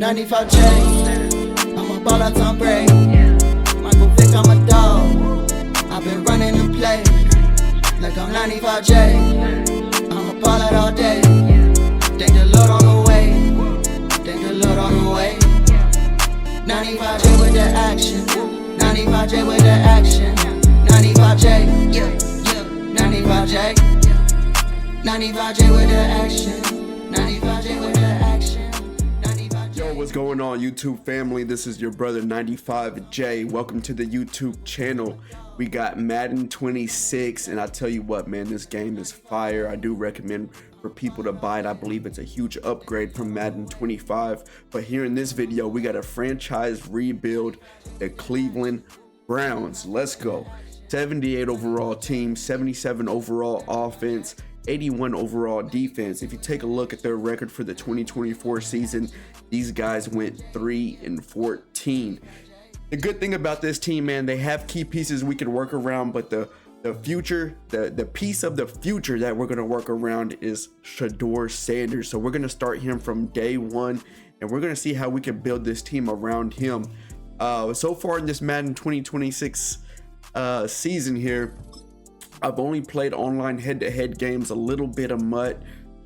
95 J, I'm a ball out Tom Brady. Michael Vick, I'm a dog. I've been running the play like I'm 95 J. I'm a ball out all day. Thank the Lord on the way. Thank the Lord on the way. 95 J with the action. 95 J with the action. 95 J, yeah, yeah. 95 J. 95 J with the action. 95 J with the action. 95 J. Yo, what's going on, YouTube family? This is your brother 95J. Welcome to the YouTube channel. We got Madden 26, and I tell you what, man, this game is fire. I do recommend for people to buy it. I believe it's a huge upgrade from Madden 25. But here in this video, we got a franchise rebuild, the Cleveland Browns. Let's go. 78 overall team, 77 overall offense, 81 overall defense. If you take a look at their record for the 2024 season, these guys went 3-14. The good thing about this team, man, they have key pieces we can work around, but the future, the piece of the future that we're going to work around is Shedeur Sanders. So we're going to start him from day one, and we're going to see how we can build this team around him. So far in this Madden 2026 season here, I've only played online head-to-head games, a little bit of MUT.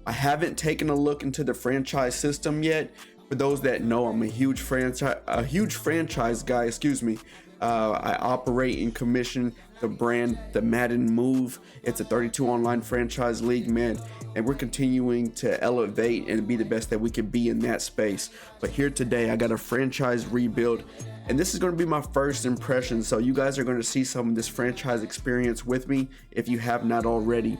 I haven't taken a look into the franchise system yet. For those that know, I'm a huge franchise guy, excuse me. I operate and commission the brand, the Madden Move. It's a 32 online franchise league, man, and we're continuing to elevate and be the best that we can be in that space. But here today, I got a franchise rebuild, and this is going to be my first impression. So you guys are going to see some of this franchise experience with me if you have not already.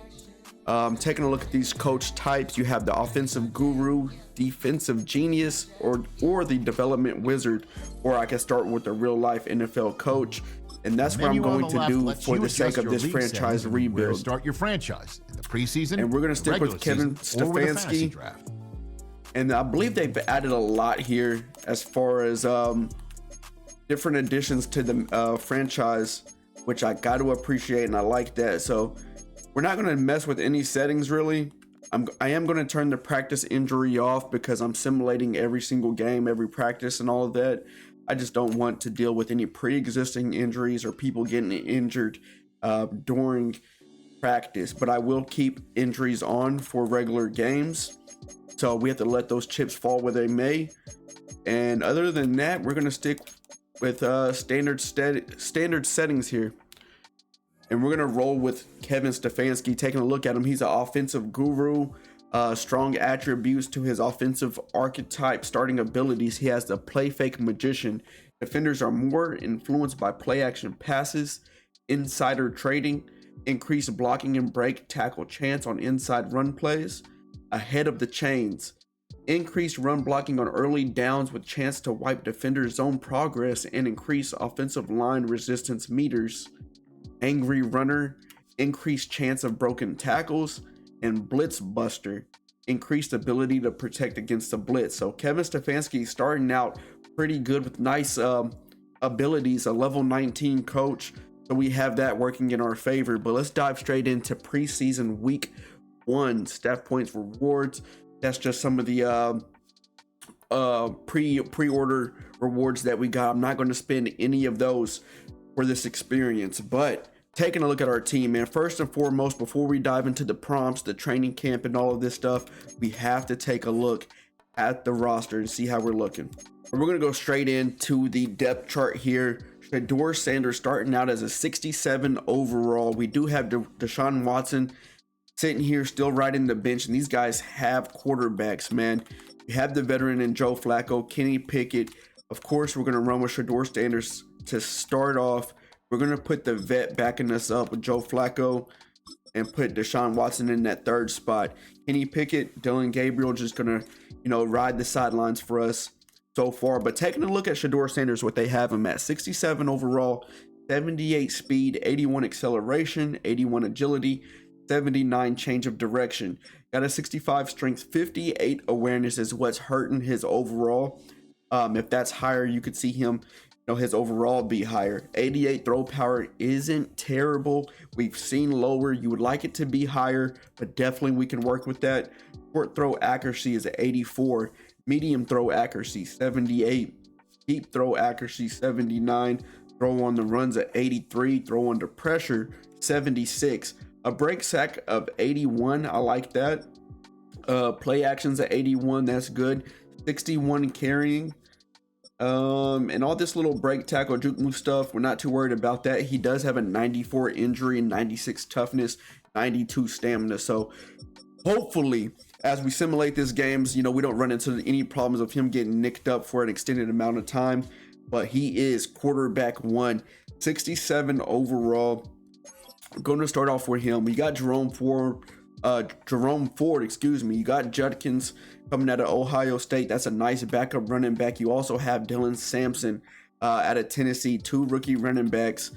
Taking a look at these coach types, you have the offensive guru, defensive genius, or the development wizard, or I can start with a real life NFL coach, and that's what I'm going to do for the sake of this franchise rebuild. Start your franchise in the preseason, and we're going to stick with Kevin Stefanski, and I believe they've added a lot here as far as different additions to the franchise, which I got to appreciate, and I like that. So we're not going to mess with any settings really. I am going to turn the practice injury off because I'm simulating every single game, every practice and all of that. I just don't want to deal with any pre-existing injuries or people getting injured during practice. But I will keep injuries on for regular games. So we have to let those chips fall where they may. And other than that, we're going to stick with standard settings here. And we're going to roll with Kevin Stefanski. Taking a look at him, he's an offensive guru. Strong attributes to his offensive archetype, starting abilities. He has the play fake magician. Defenders are more influenced by play action passes, insider trading, increased blocking and break tackle chance on inside run plays, ahead of the chains, increased run blocking on early downs with chance to wipe defenders' zone progress and increase offensive line resistance meters. Angry runner, increased chance of broken tackles, and blitz buster, increased ability to protect against the blitz. So Kevin Stefanski starting out pretty good with nice abilities, a level 19 coach. So we have that working in our favor. But let's dive straight into preseason week 1 staff points rewards. That's just some of the pre-order rewards that we got. I'm not going to spend any of those for this experience, but taking a look at our team, man, first and foremost, before we dive into the prompts, the training camp and all of this stuff, we have to take a look at the roster and see how we're looking. And we're going to go straight into the depth chart here. Shedeur Sanders starting out as a 67 overall. We do have Deshaun Watson sitting here still riding the bench, and these guys have quarterbacks, man. You have the veteran in Joe Flacco, Kenny Pickett. Of course, we're going to run with Shedeur Sanders to start off. We're going to put the vet backing us up with Joe Flacco and put Deshaun Watson in that third spot. Kenny Pickett, Dylan Gabriel just going to, ride the sidelines for us so far. But taking a look at Shedeur Sanders, what they have him at: 67 overall, 78 speed, 81 acceleration, 81 agility, 79 change of direction. Got a 65 strength, 58 awareness is what's hurting his overall. If that's higher, you could see him, his overall be higher. 88 throw power isn't terrible. We've seen lower. You would like it to be higher, but definitely we can work with that. Short throw accuracy is at 84. medium throw accuracy 78, deep throw accuracy 79, throw on the runs at 83, throw under pressure 76, a break sack of 81. I like that. Play actions at 81, that's good. 61 carrying. And all this little break tackle juke move stuff, we're not too worried about that. He does have a 94 injury, 96 toughness, 92 stamina. So hopefully, as we simulate this games, we don't run into any problems of him getting nicked up for an extended amount of time. But he is quarterback 1, 67 overall. We're going to start off with him. We got Jerome Ford, excuse me. You got Judkins coming out of Ohio State. That's a nice backup running back. You also have Dylan Sampson out of Tennessee, 2 rookie running backs.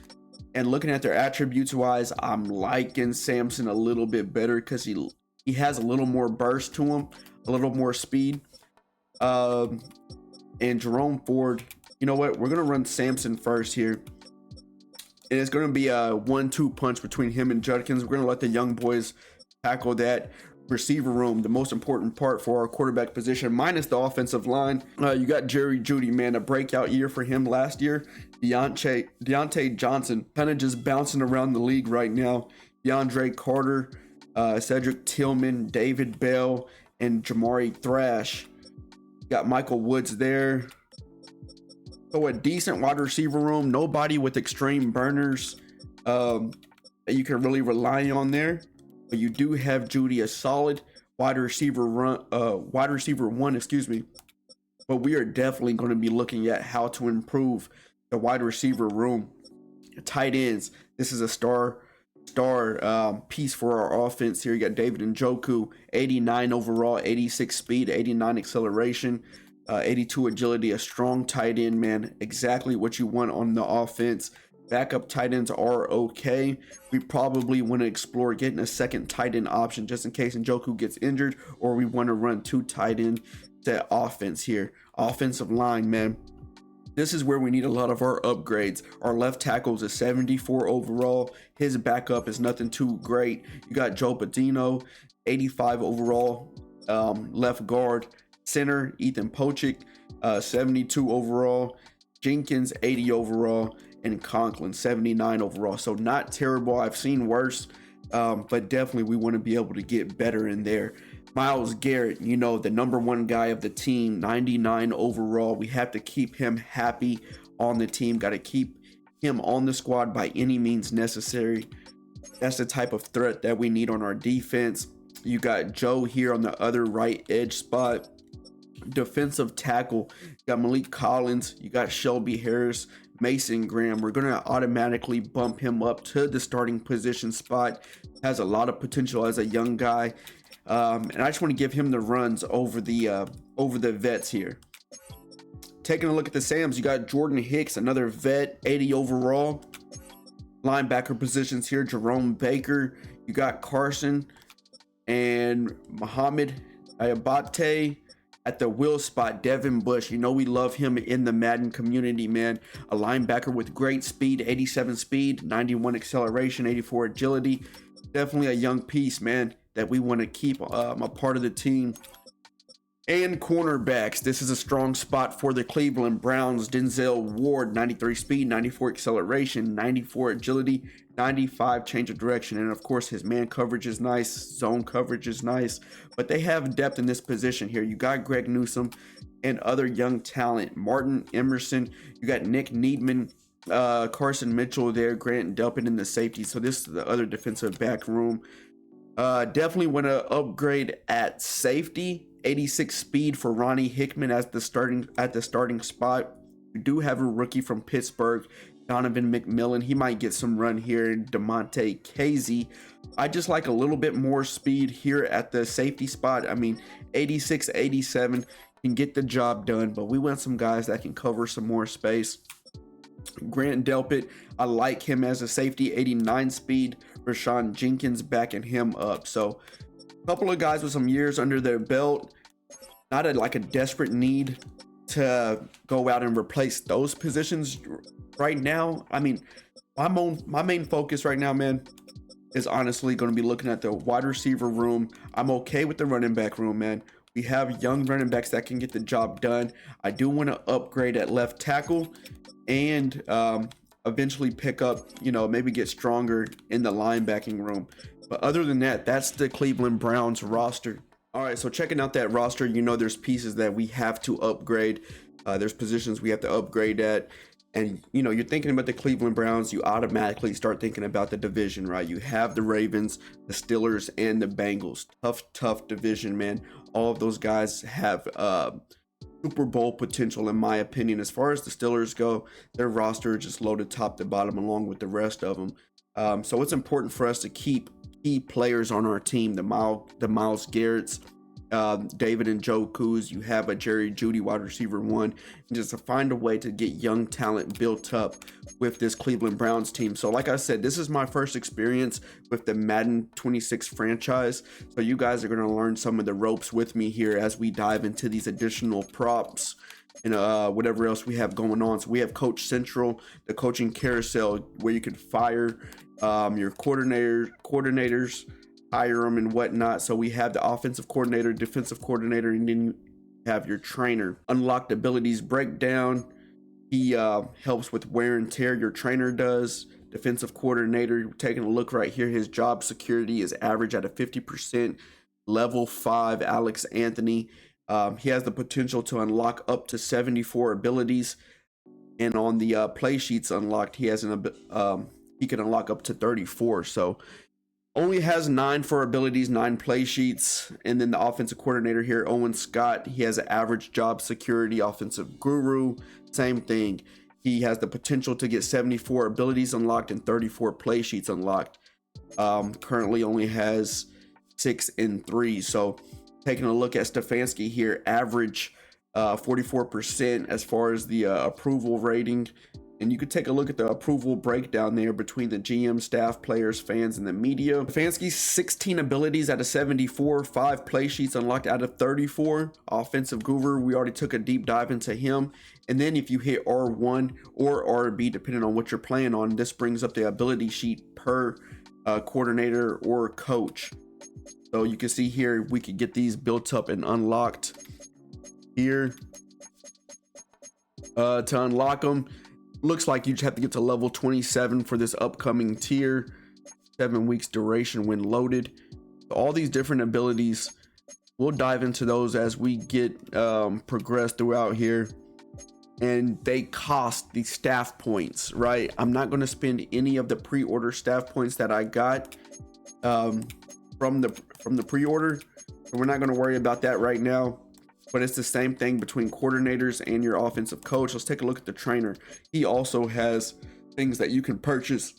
And looking at their attributes wise, I'm liking Sampson a little bit better because he has a little more burst to him, a little more speed. And Jerome Ford, you know what? We're going to run Sampson first here. And it's going to be a 1-2 punch between him and Judkins. We're going to let the young boys tackle that receiver room, the most important part for our quarterback position, minus the offensive line. You got Jerry Jeudy, man, a breakout year for him last year. Deontay Johnson kind of just bouncing around the league right now. DeAndre Carter, Cedric Tillman, David Bell, and Jamari Thrash. Got Michael Woods there. So a decent wide receiver room, nobody with extreme burners that you can really rely on there. But you do have Jeudy, a solid wide receiver 1, excuse me. But we are definitely going to be looking at how to improve the wide receiver room. Tight ends, this is a star piece for our offense here. You got David Njoku, 89 overall, 86 speed, 89 acceleration, 82 agility, a strong tight end, man. Exactly what you want on the offense. Backup tight ends are okay. We probably want to explore getting a second tight end option just in case Njoku gets injured, or we want to run 2 tight end to offense here. Offensive line, man. This is where we need a lot of our upgrades. Our left tackle is a 74 overall. His backup is nothing too great. You got Joe Patino, 85 overall. Left guard. Center, Ethan Pochik, 72 overall. Jenkins, 80 overall. And Conklin, 79 overall. So not terrible. I've seen worse, but definitely we want to be able to get better in there. Myles Garrett, the number 1 guy of the team, 99 overall. We have to keep him happy on the team. Got to keep him on the squad by any means necessary. That's the type of threat that we need on our defense. You got Joe here on the other right edge spot. Defensive tackle, you got Malik Collins. You got Shelby Harris, Mason Graham. We're going to automatically bump him up to the starting position spot. Has a lot of potential as a young guy. And I just want to give him the runs over the vets here. Taking a look at the Sams, you got Jordan Hicks, another vet, 80 overall. Linebacker positions here, Jerome Baker. You got Carson and Muhammad Ayabate. At the will spot, Devin Bush. We love him in the Madden community, man. A linebacker with great speed, 87 speed, 91 acceleration, 84 agility. Definitely a young piece, man, that we want to keep a part of the team. And cornerbacks, this is a strong spot for the Cleveland Browns. Denzel Ward, 93 speed, 94 acceleration, 94 agility, 95 change of direction. And of course, his man coverage is nice, zone coverage is nice, but they have depth in this position here. You got Greg Newsome and other young talent. Martin Emerson, you got Nick Needman, Carson Mitchell there, Grant Delpit in the safety. So this is the other defensive back room. Definitely want to upgrade at safety. 86 speed for Ronnie Hickman at the starting spot. We do have a rookie from Pittsburgh, Donovan McMillan. He might get some run here. DeMonte Casey. I just like a little bit more speed here at the safety spot. 86, 87 can get the job done, but we want some guys that can cover some more space. Grant Delpit, I like him as a safety, 89 speed. Rashawn Jenkins backing him up. So a couple of guys with some years under their belt. Not a desperate need to go out and replace those positions right now. My main focus right now, man, is honestly going to be looking at the wide receiver room. I'm okay with the running back room, man. We have young running backs that can get the job done. I do want to upgrade at left tackle and eventually pick up, maybe get stronger in the linebacking room. But other than that, that's the Cleveland Browns roster. All right, so checking out that roster, there's pieces that we have to upgrade. There's positions we have to upgrade at. And, you're thinking about the Cleveland Browns, you automatically start thinking about the division, right? You have the Ravens, the Steelers, and the Bengals. Tough division, man. All of those guys have Super Bowl potential, in my opinion. As far as the Steelers go, their roster is just loaded top to bottom along with the rest of them. So it's important for us to keep key players on our team, the Myles Garrett's, David and Joe Coos. You have a Jerry Jeudy wide receiver 1, and just to find a way to get young talent built up with this Cleveland Browns team. So like I said, this is my first experience with the Madden 26 franchise, so you guys are going to learn some of the ropes with me here as we dive into these additional props and whatever else we have going on. So we have Coach Central, the coaching carousel, where you can fire your coordinators, hire them and whatnot. So we have the offensive coordinator, defensive coordinator, and then you have your trainer. Unlocked abilities breakdown. He helps with wear and tear. Your trainer does. Defensive coordinator, taking a look right here, his job security is average at a 50%. Level 5, Alex Anthony. He has the potential to unlock up to 74 abilities. And on the play sheets unlocked, he can unlock up to 34. So only has 9 for abilities, 9 play sheets. And then the offensive coordinator here, Owen Scott, he has an average job security. Offensive guru, same thing. He has the potential to get 74 abilities unlocked and 34 play sheets unlocked. Currently only has 6 and 3. So taking a look at Stefanski here, average 44% as far as the approval rating. And you could take a look at the approval breakdown there between the GM, staff, players, fans, and the media. Stefanski's 16 abilities out of 74, 5 play sheets unlocked out of 34. Offensive guru, we already took a deep dive into him. And then if you hit R1 or RB, depending on what you're playing on, this brings up the ability sheet per coordinator or coach. So you can see here, we could get these built up and unlocked here. To unlock them, looks like you just have to get to level 27 for this upcoming tier. 7 weeks duration when loaded. All these different abilities, we'll dive into those as we get progressed throughout here. And they cost the staff points, right? I'm not going to spend any of the pre-order staff points that I got from the pre-order. So we're not going to worry about that right now. But it's the same thing between coordinators and your offensive coach. Let's take a look at the trainer. He also has things that you can purchase.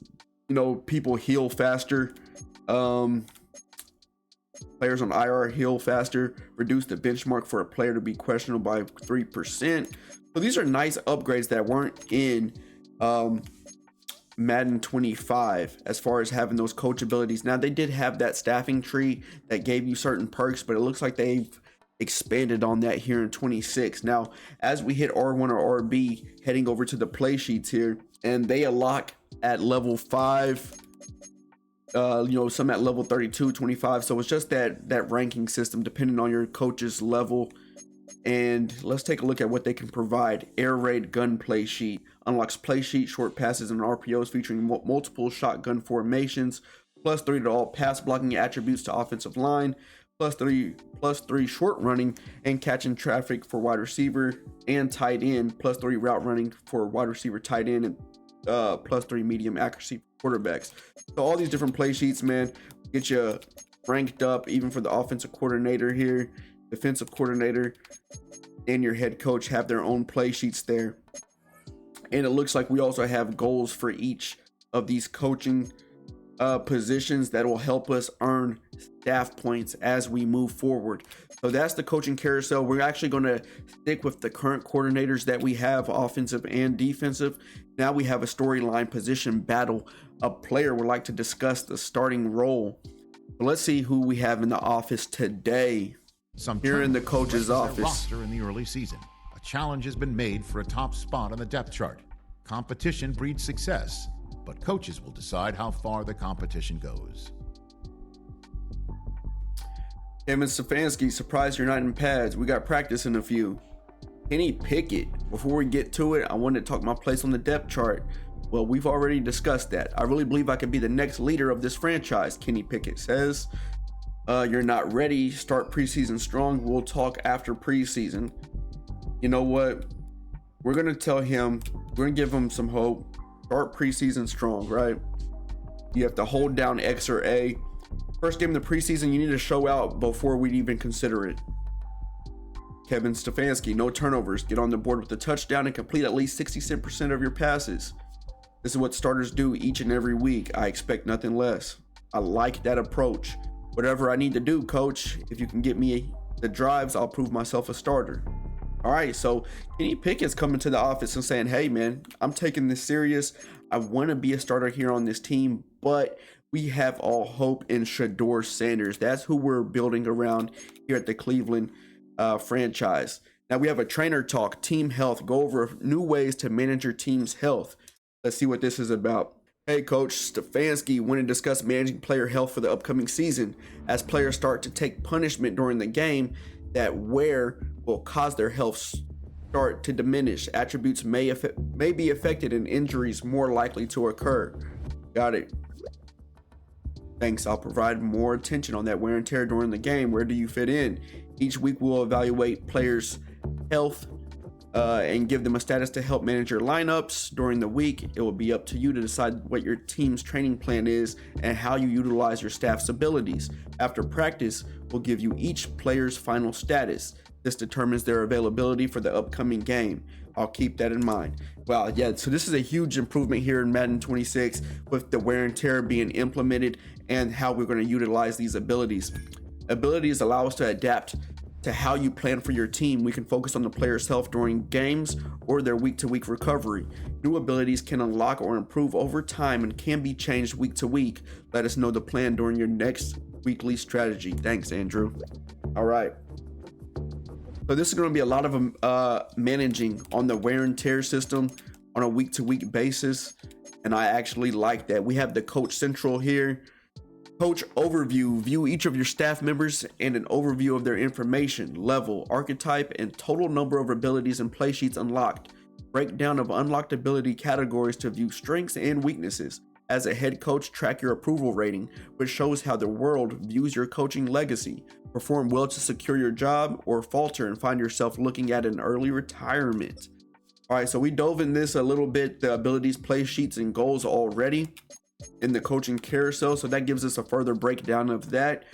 People heal faster. Players on IR heal faster. Reduce the benchmark for a player to be questionable by 3%. So these are nice upgrades that weren't in Madden 25 as far as having those coach abilities. Now, they did have that staffing tree that gave you certain perks, but it looks like they've expanded on that here in 26. Now, as we hit R1 or RB, heading over to the play sheets here, and they unlock at level 5, some at level 32, 25. So it's just that ranking system depending on your coach's level. And let's take a look at what they can provide. Air raid gun play sheet unlocks play sheet, short passes, and RPOs featuring multiple shotgun formations. +3 to all pass blocking attributes to offensive line. +3 short running and catching traffic for wide receiver and tight end. +3 route running for wide receiver, tight end, and +3 medium accuracy for quarterbacks. So all these different play sheets, man, get you ranked up, even for the offensive coordinator here, defensive coordinator, and your head coach have their own play sheets there. And it looks like we also have goals for each of these coaching positions that will help us earn staff points as we move forward. So that's the coaching carousel. We're actually going to stick with the current coordinators that we have, offensive and defensive. Now we have a storyline position battle. A player would like to discuss the starting role. So let's see who we have in the office today. Here in the coach's office. Roster in the early season, a challenge has been made for a top spot on the depth chart. Competition breeds success, but coaches will decide how far the competition goes. Kevin Stefanski, surprised you're not in pads. We got practice in a few. Kenny Pickett, before we get to it, I wanted to talk my place on the depth chart. Well, we've already discussed that. I really believe I could be the next leader of this franchise, Kenny Pickett says. You're not ready. Start preseason strong. We'll talk after preseason. You know what? We're going to tell him, we're going to give him some hope. Start preseason strong, right? You have to hold down X or A. First game of the preseason, you need to show out before we'd even consider it. Kevin Stefanski, no turnovers. Get on the board with a touchdown and complete at least 66% of your passes. This is what starters do each and every week. I expect nothing less. I like that approach. Whatever I need to do, coach, if you can get me the drives, I'll prove myself a starter. All right, so Kenny Pickett's coming to the office and saying, hey, man, I'm taking this serious. I want to be a starter here on this team, but we have all hope in Shedeur Sanders. That's who we're building around here at the Cleveland franchise. Now we have a trainer talk, team health, go over new ways to manage your team's health. Let's see what this is about. Hey, Coach Stefanski, want to discuss managing player health for the upcoming season. As players start to take punishment during the game, that wear will cause their health start to diminish. Attributes may be affected and injuries more likely to occur. Got it. Thanks. I'll provide more attention on that wear and tear during the game. Where do you fit in? Each week we'll evaluate players' health and give them a status to help manage your lineups during the week. It will be up to you to decide what your team's training plan is and how you utilize your staff's abilities. After practice, we'll give you each player's final status. This determines their availability for the upcoming game. I'll keep that in mind. Well, yeah, so this is a huge improvement here in Madden 26 with the wear and tear being implemented and how we're going to utilize these abilities. Abilities allow us to adapt to how you plan for your team. We can focus on the player's health during games or their week-to-week recovery. New abilities can unlock or improve over time and can be changed week to week. Let us know the plan during your next weekly strategy. Thanks, Andrew. All right. So this is going to be a lot of managing on the wear and tear system on a week-to-week basis, and I actually like that. We have the Coach Central here. Coach overview, view each of your staff members and an overview of their information, level, archetype, and total number of abilities and play sheets unlocked. Breakdown of unlocked ability categories to view strengths and weaknesses. As a head coach, track your approval rating, which shows how the world views your coaching legacy. Perform well to secure your job or falter and find yourself looking at an early retirement. All right, so we dove in this a little bit, the abilities, play sheets, and goals already in the coaching carousel. So that gives us a further breakdown of that.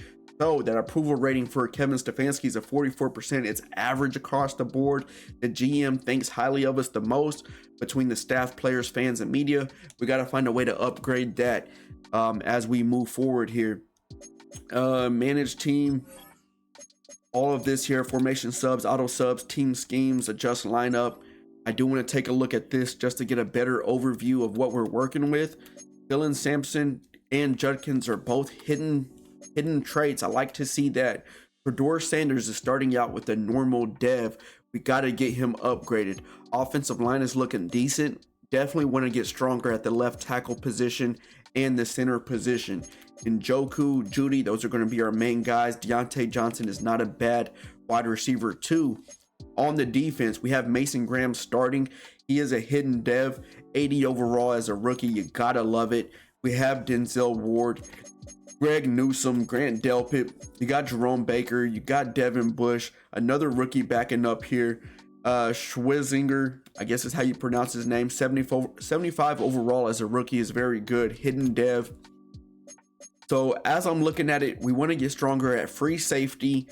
So that approval rating for Kevin Stefanski is a 44%. It's average across the board. The GM thinks highly of us the most between the staff, players, fans, and media. We got to find a way to upgrade that as we move forward here. Manage team, all of this here, formation subs, auto subs, team schemes, adjust lineup. I do want to take a look at this just to get a better overview of what we're working with. Dylan Sampson and Judkins are both hidden traits. I like to see that. Shedeur Sanders is starting out with a normal dev. We got to get him upgraded. Offensive line is looking decent. Definitely want to get stronger at the left tackle position and the center position. Njoku, Judy, those are going to be our main guys. Deontay Johnson is not a bad wide receiver too. On the defense, we have Mason Graham starting. He is a hidden dev, 80 overall as a rookie. You gotta love it. We have Denzel Ward, Greg Newsome, Grant Delpit. You got Jerome Baker. You got Devin Bush, another rookie backing up here. Schwizinger, I guess is how you pronounce his name. 75 overall as a rookie is very good. Hidden dev. So as I'm looking at it, we want to get stronger at free safety,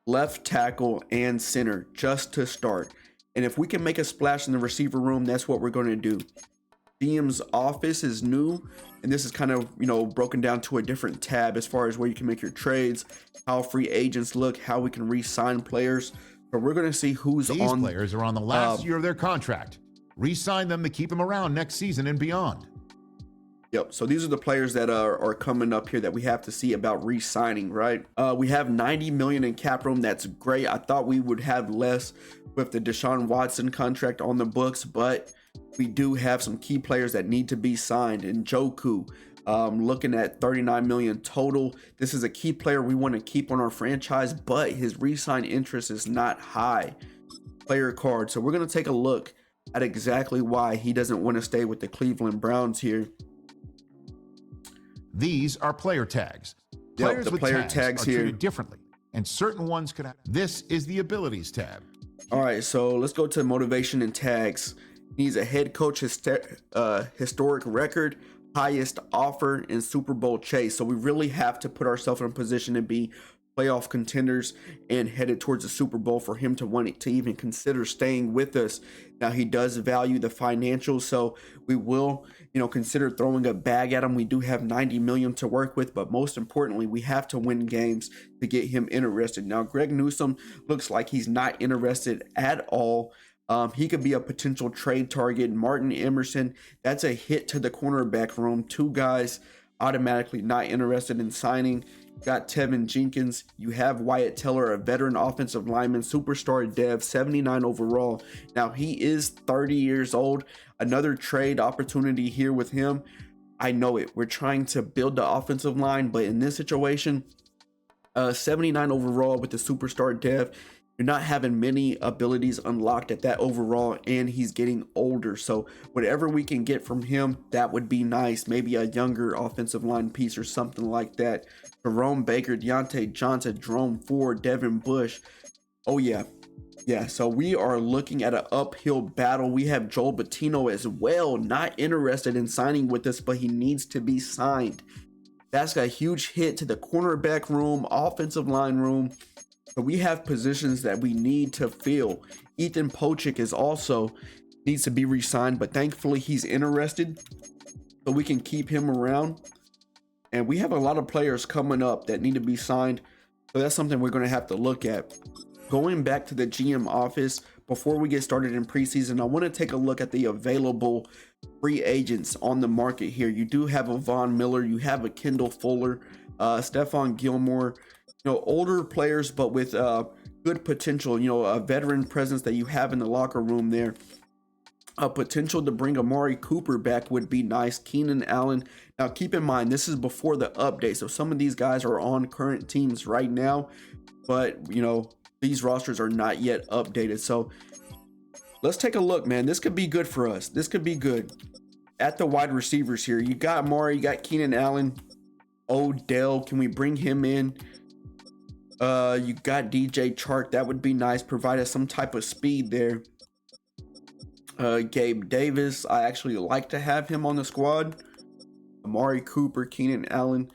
left tackle, and center just to start. And if we can make a splash in the receiver room, that's what we're going to do. GM's office is new, and this is kind of, broken down to a different tab as far as where you can make your trades, how free agents look, how we can re-sign players. But we're going to see who's These on. These players are on the last year of their contract. Re-sign them to keep them around next season and beyond. Yep. So these are the players that are coming up here that we have to see about re-signing, right? We have $90 million in cap room. That's great. I thought we would have less with the Deshaun Watson contract on the books, but we do have some key players that need to be signed. Njoku, Looking at 39 million total. This is a key player we want to keep on our franchise, but his re-sign interest is not high. Player card. So we're going to take a look at exactly why he doesn't want to stay with the Cleveland Browns here. These are player tags. Players the with player tags tags are here. treated differently, and certain ones could have. This is the abilities tab. All right, so let's go to motivation and tags. He's a head coach historic record, highest offer in Super Bowl chase. So we really have to put ourselves in a position to be playoff contenders and headed towards the Super Bowl for him to want to even consider staying with us. Now, he does value the financials, so we will, consider throwing a bag at him. We do have 90 million to work with, but most importantly, we have to win games to get him interested. Now, Greg Newsome looks like he's not interested at all. He could be a potential trade target. Martin Emerson, that's a hit to the cornerback room. Two guys automatically not interested in signing. Got Tevin Jenkins. You have Wyatt Teller, a veteran offensive lineman, superstar dev, 79 overall. Now, he is 30 years old. Another trade opportunity here with him. I know it. We're trying to build the offensive line, but in this situation, 79 overall with the superstar dev, you're not having many abilities unlocked at that overall, and he's getting older. So whatever we can get from him, that would be nice. Maybe a younger offensive line piece or something like that. Jerome Baker, Deontay Johnson, Jerome Ford, Devin Bush. Oh yeah. Yeah, so we are looking at an uphill battle. We have Joel Bettino as well, not interested in signing with us, but he needs to be signed. That's a huge hit to the cornerback room, offensive line room. So we have positions that we need to fill. Ethan Pochik is also needs to be re-signed, but thankfully he's interested, so we can keep him around. And we have a lot of players coming up that need to be signed, so that's something we're going to have to look at. Going back to the GM office, before we get started in preseason, I want to take a look at the available free agents on the market here. You do have a Von Miller, you have a Kendall Fuller, Stephon Gilmore, older players, but with good potential, a veteran presence that you have in the locker room there. A potential to bring Amari Cooper back would be nice. Keenan Allen. Now, keep in mind, this is before the update, so some of these guys are on current teams right now, but, these rosters are not yet updated. So let's take a look, man. This could be good for us. This could be good. At the wide receivers here, you got Amari, you got Keenan Allen, Odell. Can we bring him in? You got DJ Chark. That would be nice. Provide us some type of speed there. Gabe Davis. I actually like to have him on the squad. Amari Cooper, Keenan Allen.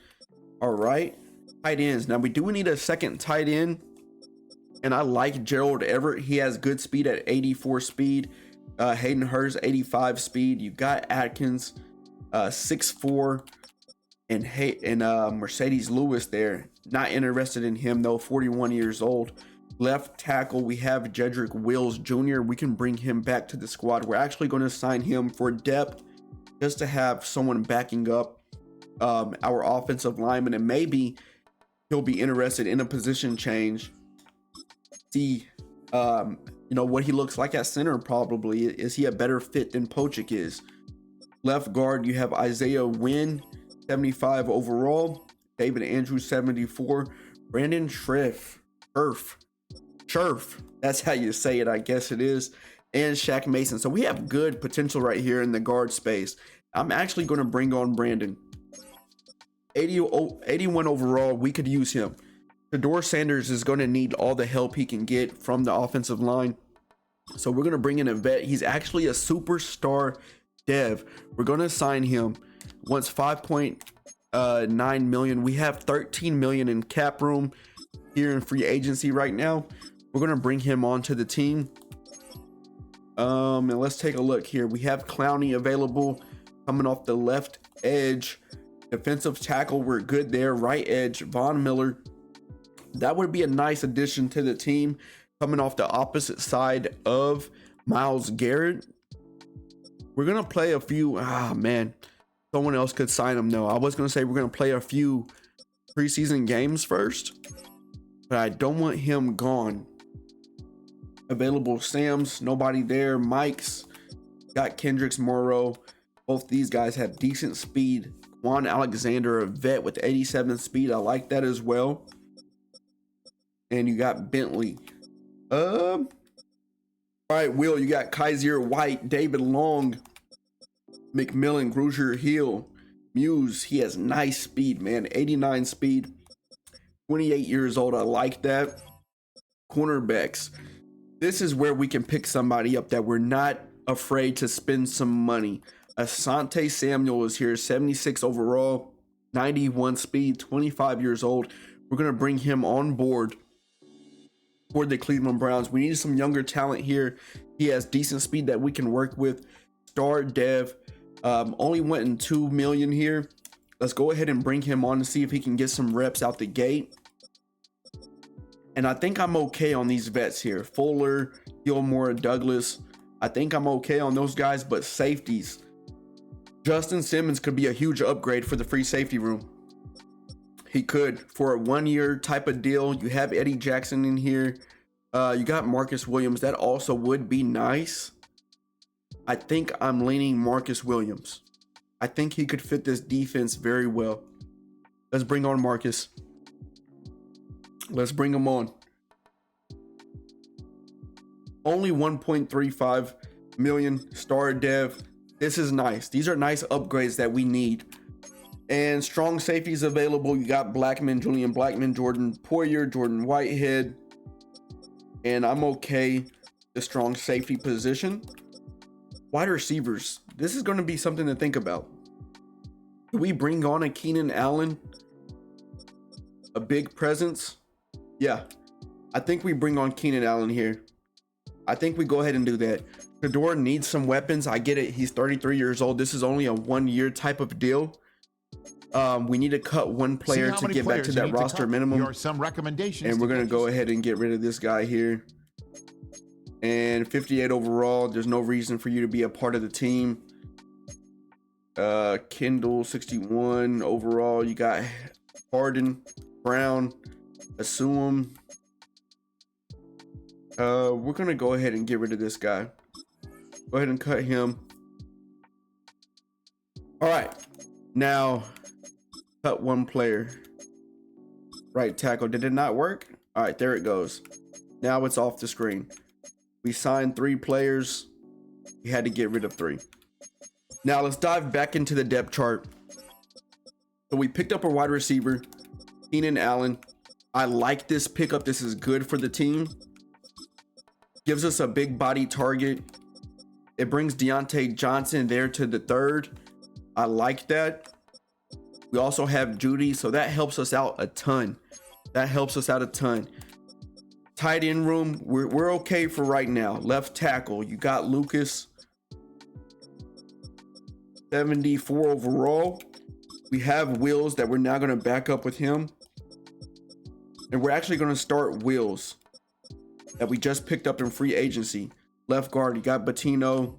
All right. Tight ends. Now, we do need a second tight end. And I like Gerald Everett. He has good speed at 84 speed. Hayden Hurst, 85 speed. You got Atkins, 6'4". And Mercedes Lewis there. Not interested in him though, 41 years old. Left tackle, we have Jedrick Wills Jr. We can bring him back to the squad. We're actually going to sign him for depth, just to have someone backing up our offensive lineman, and maybe he'll be interested in a position change. See, what he looks like at center. Probably is he a better fit than Pochik is? Left guard, you have Isaiah Wynn, 75 overall. David Andrews, 74. Brandon Scherf, that's how you say it, I guess it is. And Shaq Mason. So we have good potential right here in the guard space. I'm actually going to bring on Brandon. 81 overall, we could use him. Shedeur Sanders is going to need all the help he can get from the offensive line. So we're going to bring in a vet. He's actually a superstar dev. We're going to sign him. Wants 5.9 million. We have 13 million in cap room here in free agency right now. We're going to bring him onto the team. And let's take a look here. We have Clowney available coming off the left edge. Defensive tackle, we're good there. Right edge, Von Miller. That would be a nice addition to the team, coming off the opposite side of Myles Garrett. We're going to play a few. Someone else could sign him though. I was going to say we're going to play a few preseason games first, but I don't want him gone. Available Sam's, nobody there. Mike's got Kendricks, Morrow. Both these guys have decent speed. Juan Alexander, a vet with 87 speed. I like that as well. And you got Bentley. All right, Will, you got Kaiser White, David Long, McMillan, Grugier Hill, Muse. He has nice speed, man. 89 speed, 28 years old. I like that. Cornerbacks. This is where we can pick somebody up that we're not afraid to spend some money. Asante Samuel is here, 76 overall, 91 speed, 25 years old. We're going to bring him on board for the Cleveland Browns. We need some younger talent here. He has decent speed that we can work with. Star Dev, only went in $2 million here. Let's go ahead and bring him on to see if he can get some reps out the gate. And I think I'm okay on these vets here. Fuller, Gilmore, Douglas. I think I'm okay on those guys, but safeties. Justin Simmons could be a huge upgrade for the free safety room. He could, for a 1-year type of deal. You have Eddie Jackson in here. You got Marcus Williams. That also would be nice. I think I'm leaning Marcus Williams. I think he could fit this defense very well. Let's bring on Marcus. Let's bring him on. Only 1.35 million. Star Dev. This is nice. These are nice upgrades that we need. And strong safeties available. You got Blackman, Julian Blackman, Jordan Poyer, Jordan Whitehead. And I'm okay the strong safety position. Wide receivers. This is going to be something to think about. Do we bring on a Keenan Allen? A big presence? Yeah. I think we bring on Keenan Allen here. I think we go ahead and do that. Shedeur needs some weapons. I get it. He's 33 years old. This is only a 1-year type of deal. We need to cut one player to get back to that roster minimum. Here are some recommendations. And we're going to go ahead and get rid of this guy here. And 58 overall. There's no reason for you to be a part of the team. Kendall, 61 overall. You got Harden, Brown, Assume. We're going to go ahead and get rid of this guy. Go ahead and cut him. All right. Now, cut one player. Right tackle. Did it not work? All right, there it goes. Now it's off the screen. We signed 3 players. We had to get rid of 3. Now let's dive back into the depth chart. So we picked up a wide receiver, Keenan Allen. I like this pickup. This is good for the team. Gives us a big body target. It brings Deontay Johnson there to the 3rd. I like that. We also have Judy, so that helps us out a ton. That helps us out a ton. Tight end room, we're okay for right now. Left tackle, you got Lucas, 74 overall. We have Wills that we're now going to back up with him. And we're actually going to start Wills that we just picked up in free agency. Left guard, you got Bettino.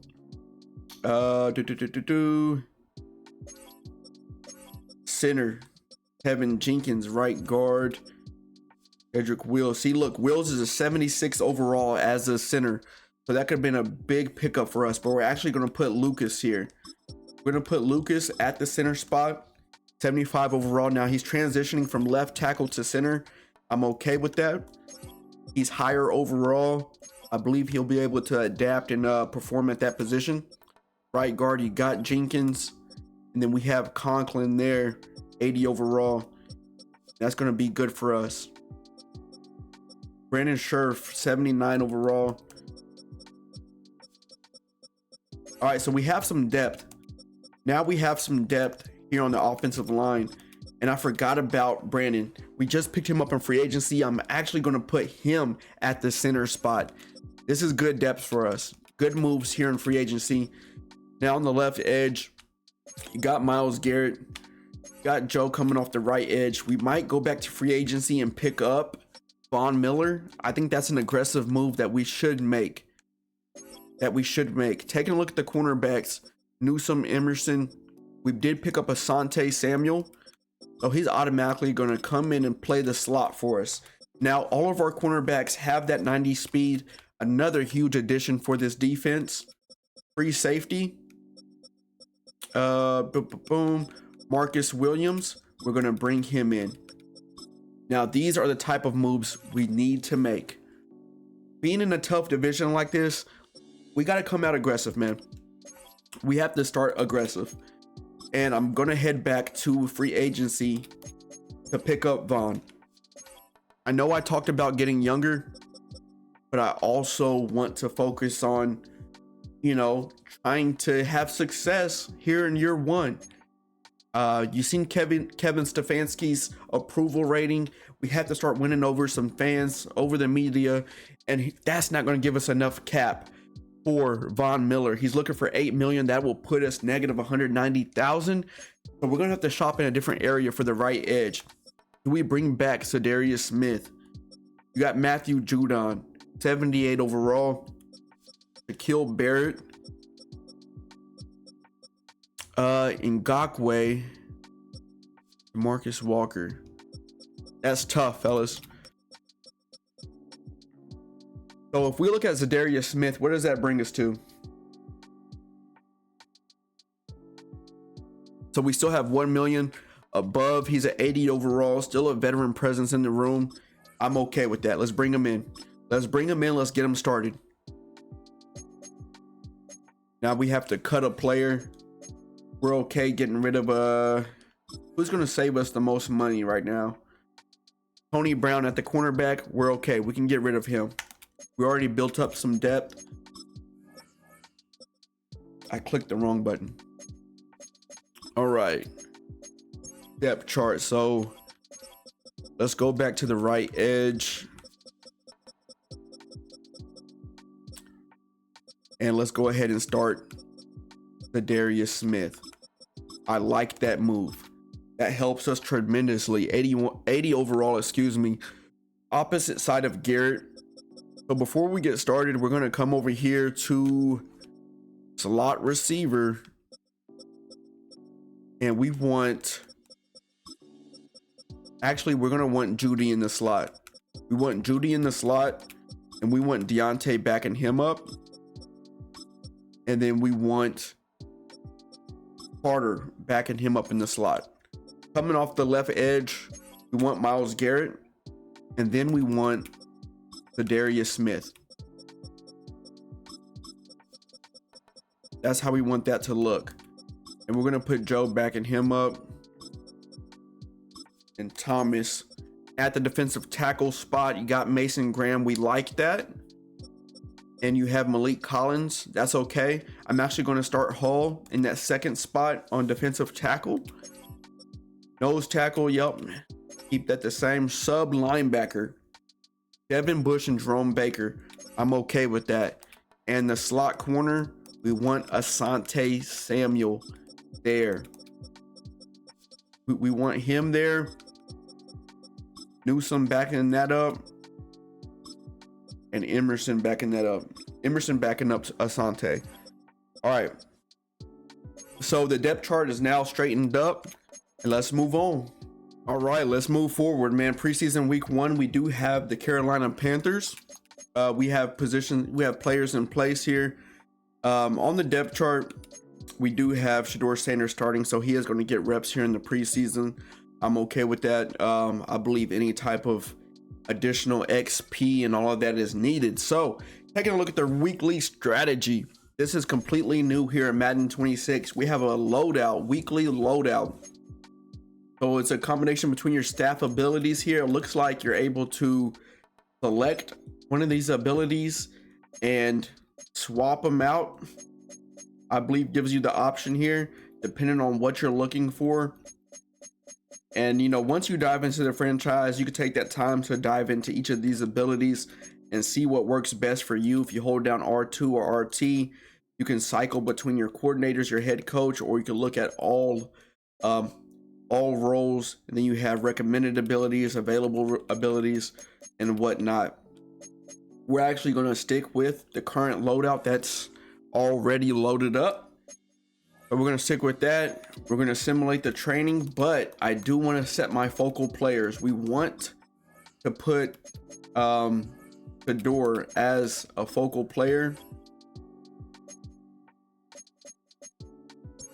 Center, Kevin Jenkins. Right guard, Edric Wills. See, look, Wills is a 76 overall as a center. So that could have been a big pickup for us. But we're actually going to put Lucas here. We're going to put Lucas at the center spot. 75 overall. Now he's transitioning from left tackle to center. I'm okay with that. He's higher overall. I believe he'll be able to adapt and perform at that position. Right guard, you got Jenkins. And then we have Conklin there, 80 overall. That's going to be good for us. Brandon Scherf, 79 overall. All right, so we have some depth. Now we have some depth here on the offensive line. And I forgot about Brandon. We just picked him up in free agency. I'm actually going to put him at the center spot. This is good depth for us. Good moves here in free agency. Now on the left edge, you got Myles Garrett. Got Joe coming off the right edge. We might go back to free agency and pick up Von Miller. I think that's an aggressive move that we should make. Taking a look at the cornerbacks, Newsome, Emerson. We did pick up Asante Samuel. So he's automatically going to come in and play the slot for us. Now, all of our cornerbacks have that 90 speed. Another huge addition for this defense. Free safety. Boom. Marcus Williams, we're going to bring him in. Now, these are the type of moves we need to make. Being in a tough division like this, we got to come out aggressive, man. We have to start aggressive. And I'm going to head back to free agency to pick up Vaughn. I know I talked about getting younger, but I also want to focus on, you know, trying to have success here in year one. You've seen Kevin Stefanski's approval rating. We have to start winning over some fans, over the media, and that's not going to give us enough cap for Von Miller. He's looking for $8 million. That will put us negative 190,000. So we're going to have to shop in a different area for the right edge. Do we bring back Shedeur Smith? You got Matthew Judon, 78 overall. Shaquille Barrett. Ngakwe. Marcus Walker. That's tough, fellas. So if we look at Shedeur Smith, what does that bring us to? So we still have 1 million above. He's at 80 overall, still a veteran presence in the room. I'm okay with that. Let's bring him in. Let's bring him in. Let's get him started. Now we have to cut a player. We're okay getting rid of who's going to save us the most money right now? Tony Brown at the cornerback. We're okay. We can get rid of him. We already built up some depth. I clicked the wrong button. All right. Depth chart. So let's go back to the right edge. And let's go ahead and start Shedeur Smith. I like that move. That helps us tremendously. 80 overall, excuse me. Opposite side of Garrett. So before we get started, we're going to come over here to slot receiver. And we want... Actually, we're going to want Judy in the slot. We want Judy in the slot. And we want Deontay backing him up. And then we want Carter backing him up in the slot. Coming off the left edge, we want Myles Garrett. And then we want Shedeur Smith. That's how we want that to look. And we're going to put Joe backing him up. And Thomas at the defensive tackle spot. You got Mason Graham. We like that. And you have Malik Collins. That's okay. I'm actually going to start Hall in that second spot on defensive tackle. Nose tackle, yep. Keep that the same. Sub linebacker, Devin Bush and Jerome Baker. I'm okay with that. And the slot corner, we want Asante Samuel there. We want him there. Newsome backing that up. And Emerson backing that up. Emerson backing up Asante. All right. So the depth chart is now straightened up. And let's move on. All right, let's move forward, man. Preseason week 1, we do have the Carolina Panthers. We have players in place here. On the depth chart, we do have Shedeur Sanders starting, so he is going to get reps here in the preseason. I'm okay with that. I believe any type of additional XP and all of that is needed. So taking a look at the weekly strategy. This is completely new here in Madden 26. We have a loadout, weekly loadout. So it's a combination between your staff abilities here. It looks like you're able to select one of these abilities and swap them out. I believe gives you the option here, depending on what you're looking for. And, you know, once you dive into the franchise, you can take that time to dive into each of these abilities and see what works best for you. If you hold down R2 or RT, you can cycle between your coordinators, your head coach, or you can look at all roles, and then you have recommended abilities, available abilities, and whatnot. We're actually going to stick with the current loadout that's already loaded up. But we're going to stick with that. We're going to simulate the training, but I do want to set my focal players. We want to put Shedeur as a focal player.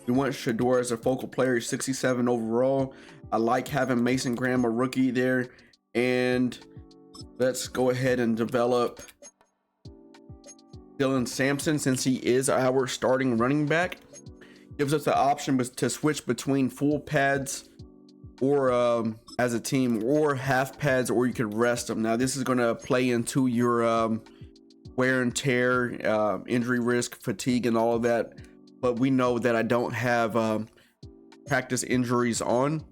We want Shedeur as a focal player, 67 overall. I like having Mason Graham, a rookie there. And let's go ahead and develop Shedeur Sampson, since he is our starting running back. Gives us the option to switch between full pads or as a team, or half pads, or you could rest them. Now this is going to play into your wear and tear, injury risk, fatigue, and all of that. But we know that I don't have practice injuries on.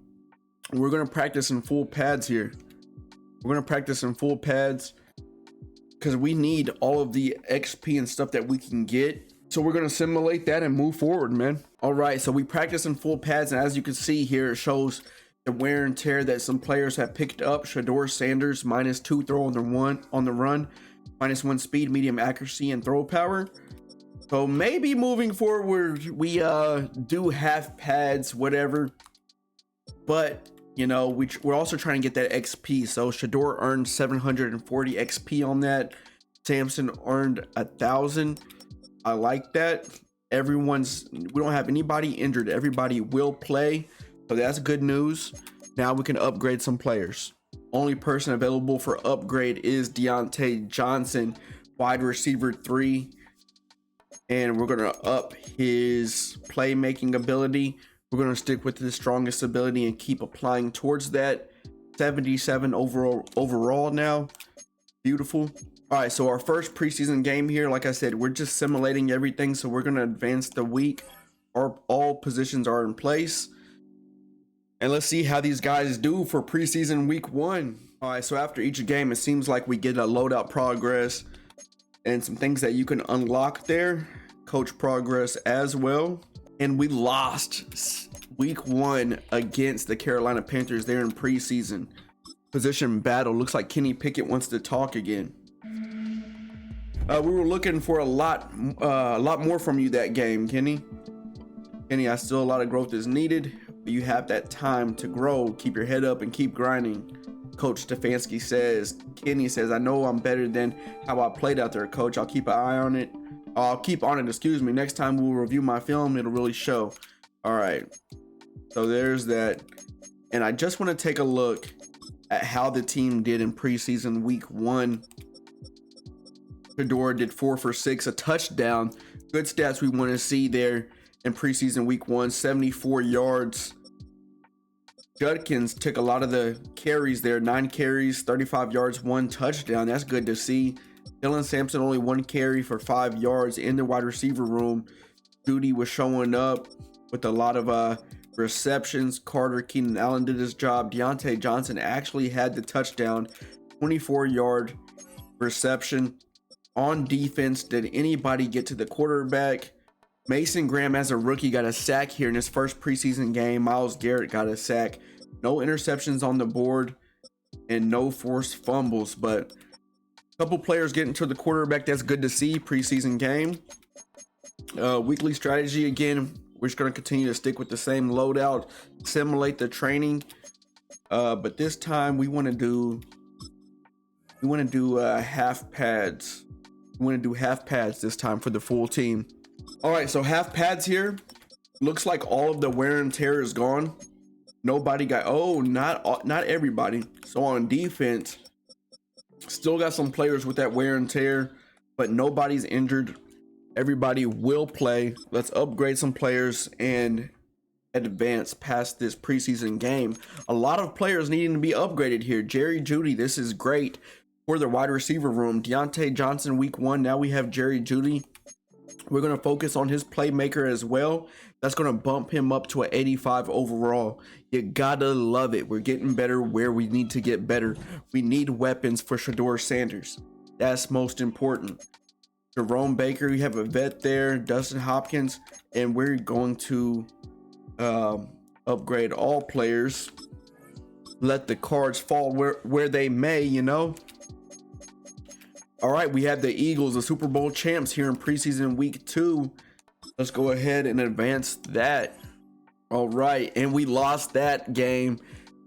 We're going to practice in full pads here. We're going to practice in full pads because we need all of the XP and stuff that we can get. So we're going to simulate that and move forward, man. All right, so we practice in full pads, and as you can see here, it shows the wear and tear that some players have picked up. Shedeur Sanders, -2 throw on the run, -1 speed, medium accuracy, and throw power. So maybe moving forward, we do half pads, whatever. But you know, we're also trying to get that XP. So Shedeur earned 740 XP on that. Sampson earned 1,000. I like that. We don't have anybody injured. Everybody will play. So that's good news. Now we can upgrade some players. Only person available for upgrade is Deontay Johnson, wide receiver 3. And we're going to up his playmaking ability. We're going to stick with the strongest ability and keep applying towards that. 77 overall now. Beautiful. All right, so our first preseason game here, like I said, we're just simulating everything. So we're going to advance the week. All positions are in place. And let's see how these guys do for preseason week 1. All right, so after each game, it seems like we get a loadout progress and some things that you can unlock there. Coach progress as well. And we lost week 1 against the Carolina Panthers there in preseason. Position battle. Looks like Kenny Pickett wants to talk again. We were looking for a lot more from you that game, Kenny. Kenny, I still a lot of growth is needed, but you have that time to grow. Keep your head up and keep grinding. Coach Stefanski says. Kenny says, I know I'm better than how I played out there, Coach. I'll keep an eye on it. I'll keep on it, excuse me. Next time we'll review my film, it'll really show. All right. So there's that. And I just want to take a look at how the team did in preseason week 1. Shedeur did 4 for 6, a touchdown. Good stats we want to see there in preseason week 1, 74 yards. Judkins took a lot of the carries there, 9 carries, 35 yards, 1 touchdown. That's good to see. Shedeur Sampson only 1 carry for 5 yards in the wide receiver room. Judy was showing up with a lot of receptions. Carter Keenan Allen did his job. Deontay Johnson actually had the touchdown, 24-yard reception. On defense, did anybody get to the quarterback? Mason Graham, as a rookie, got a sack here in his first preseason game. Myles Garrett got a sack. No interceptions on the board and no forced fumbles, but a couple players getting to the quarterback. That's good to see. Preseason game. Weekly strategy again. We're just going to continue to stick with the same loadout, simulate the training, but this time we want to do half pads. We want to do half pads this time for the full team. All right, so half pads here. Looks like all of the wear and tear is gone. Nobody got, not everybody. So on defense, still got some players with that wear and tear, but nobody's injured. Everybody will play. Let's upgrade some players and advance past this preseason game. A lot of players needing to be upgraded here. Jerry Jeudy, this is great for the wide receiver room. Deontay Johnson week 1. Now we have Jerry Jeudy. We're going to focus on his playmaker as well. That's going to bump him up to an 85 overall. You gotta love it. We're getting better where we need to get better. We need weapons for Shedeur Sanders. That's most important. Jerome Baker, you have a vet there. Dustin Hopkins. And we're going to upgrade all players. Let the cards fall where they may, you know. All right, we have the Eagles, the Super Bowl champs, here in preseason week 2. Let's go ahead and advance that. All right, and we lost that game.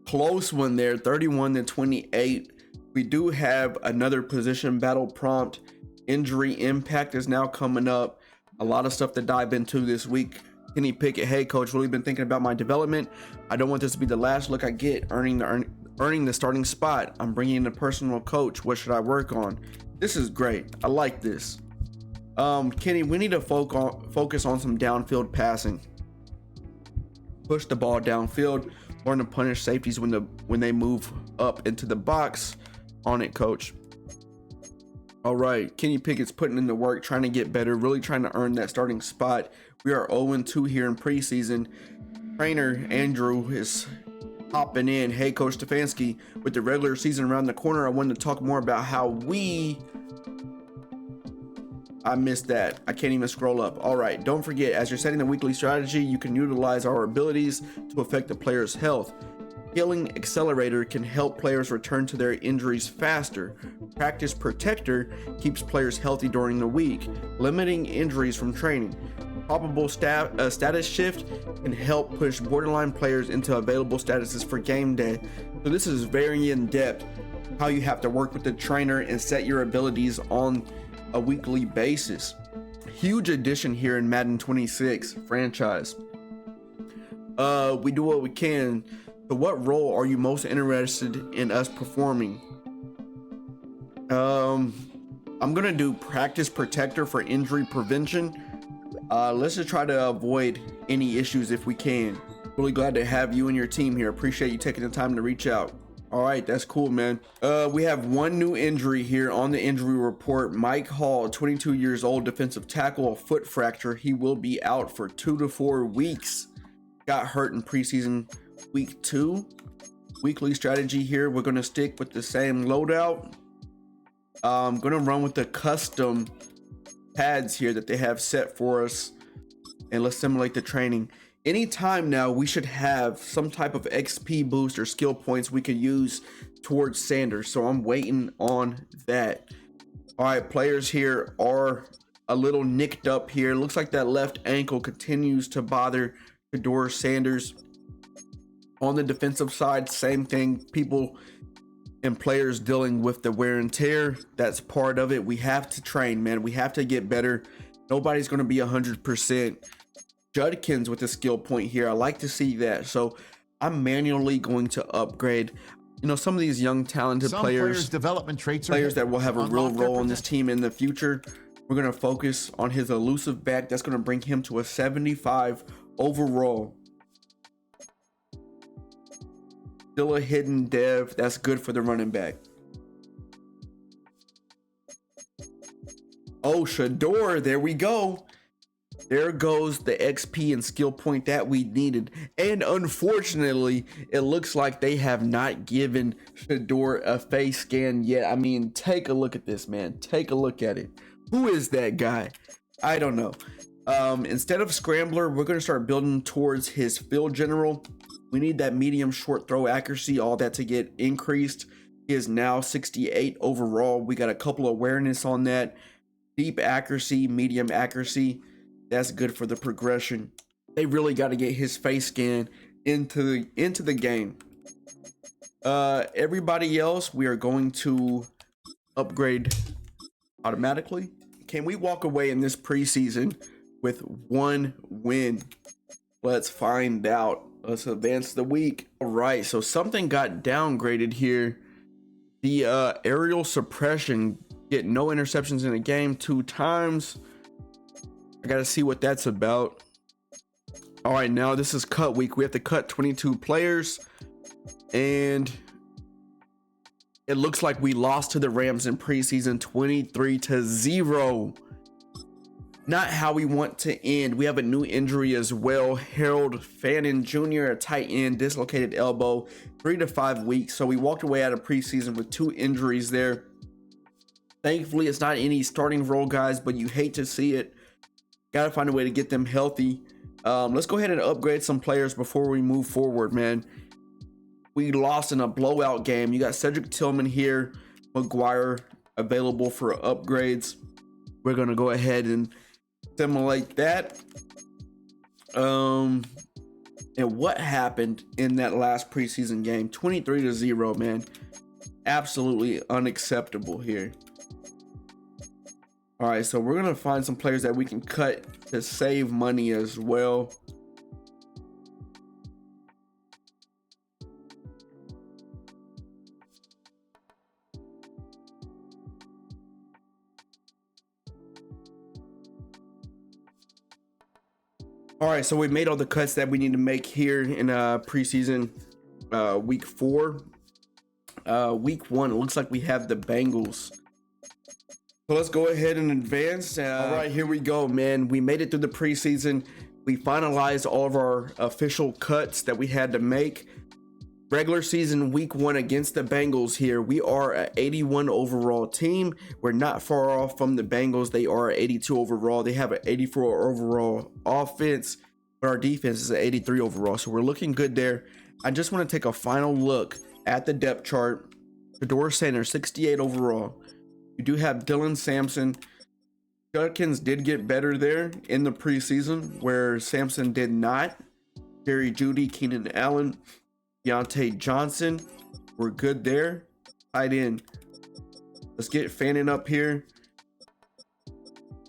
Close one there, 31-28. We do have another position battle prompt. Injury impact is now coming up. A lot of stuff to dive into this week. Kenny Pickett, hey coach, really been thinking about my development. I don't want this to be the last look I get earning the starting spot. I'm bringing in a personal coach. What should I work on? This is great. I like this. Kenny, we need to focus on some downfield passing. Push the ball downfield. Learn to punish safeties when they move up into the box. On it, coach. All right, Kenny Pickett's putting in the work, trying to get better, really trying to earn that starting spot. We are 0-2 here in preseason. Trainer Andrew is hopping in. Hey, Coach Stefanski, with the regular season around the corner, I wanted to talk more about how I missed that. I can't even scroll up. All right, don't forget, as you're setting the weekly strategy, you can utilize our abilities to affect the player's health. Healing Accelerator can help players return to their injuries faster. Practice Protector keeps players healthy during the week, limiting injuries from training. Probable status shift can help push borderline players into available statuses for game day. So this is very in depth, how you have to work with the trainer and set your abilities on a weekly basis. Huge addition here in Madden 26 franchise. We do what we can. So what role are you most interested in us performing? I'm gonna do Practice Protector for injury prevention. Let's just try to avoid any issues if we can. Really glad to have you and your team here. Appreciate you taking the time to reach out. All right, that's cool, man. We have one new injury here on the injury report. Mike Hall, 22 years old, defensive tackle, a foot fracture. He will be out for 2 to 4 weeks. Got hurt in preseason week 2. Weekly strategy here, we're gonna stick with the same loadout. I'm gonna run with the custom pads here that they have set for us, and let's simulate the training. Anytime now, we should have some type of XP boost or skill points we could use towards Sanders, so I'm waiting on that. All right, players here are a little nicked up here. Looks like that left ankle continues to bother Shedeur Sanders. On the defensive side, same thing. People and players dealing with the wear and tear. That's part of it. We have to train, man. We have to get better. Nobody's going to be 100%. Judkins with a skill point here. I like to see that. So I'm manually going to upgrade, some of these young talented players development traits that will have a real role on this team in the future. We're going to focus on his elusive back. That's going to bring him to a 75 overall. Still a hidden dev. That's good for the running back. Oh, Shedeur, there we go. There goes the XP and skill point that we needed. And unfortunately, it looks like they have not given Shedeur a face scan yet. I mean, take a look at this, man. Take a look at it. Who is that guy? I don't know. Instead of Scrambler, we're going to start building towards his field general. We need that medium short throw accuracy, all that to get increased. He is now 68 overall. We got a couple of awareness on that. Deep accuracy, medium accuracy. That's good for the progression. They really got to get his face scan into the game. Everybody else, we are going to upgrade automatically. Can we walk away in this preseason with 1 win? Let's find out. Let's advance the week. All right, so something got downgraded here. The aerial suppression, get no interceptions in a game 2 times. I gotta see what that's about. All right, now this is cut week. We have to cut 22 players, and it looks like we lost to the Rams in preseason 23-0. Not how we want to end. We have a new injury as well. Harold Fannin Jr., a tight end, dislocated elbow, 3 to 5 weeks. So we walked away out of preseason with 2 injuries there. Thankfully, it's not any starting role guys, but you hate to see it. Got to find a way to get them healthy. Let's go ahead and upgrade some players before we move forward, man. We lost in a blowout game. You got Cedric Tillman here, McGuire available for upgrades. We're going to go ahead and simulate that. And what happened in that last preseason game? 23-0, man. Absolutely unacceptable here. All right, so we're gonna find some players that we can cut to save money as well. All right, so we made all the cuts that we need to make here in preseason week 4. Week 1, it looks like we have the Bengals. So let's go ahead and advance. All right, here we go, man. We made it through the preseason. We finalized all of our official cuts that we had to make. Regular season week 1 against the Bengals here. We are an 81 overall team. We're not far off from the Bengals. They are 82 overall. They have an 84 overall offense, but our defense is an 83 overall. So we're looking good there. I just want to take a final look at the depth chart. Shedeur Sanders, 68 overall. You do have Dylan Sampson. Judkins did get better there in the preseason, where Sampson did not. Jerry Jeudy, Keenan Allen, Deontay Johnson, we're good there. Tight end. Let's get Fannin up here.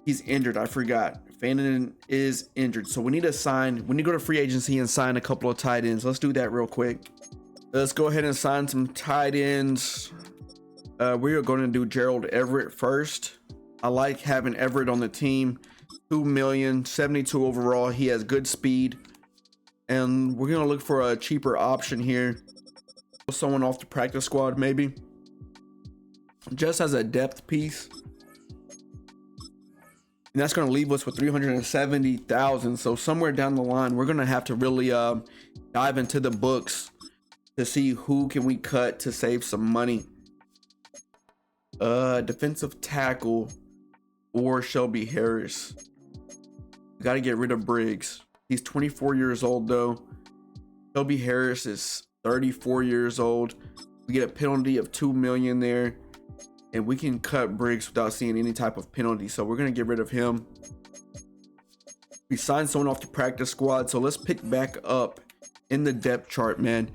He's injured, I forgot. Fannin is injured, so we need to sign. We need to go to free agency and sign a couple of tight ends. Let's do that real quick. Let's go ahead and sign some tight ends. We are going to do Gerald Everett first. I like having Everett on the team. 2 million, 72 overall. He has good speed. And we're going to look for a cheaper option here. Someone off the practice squad, maybe. Just as a depth piece. And that's going to leave us with 370,000. So somewhere down the line, we're going to have to really dive into the books to see who can we cut to save some money. Defensive tackle or Shelby Harris. We got to get rid of Briggs. He's 24 years old though. Shelby Harris is 34 years old. We get a penalty of 2 million there, and we can cut Briggs without seeing any type of penalty. So we're gonna get rid of him. We signed someone off the practice squad, so let's pick back up in the depth chart, man.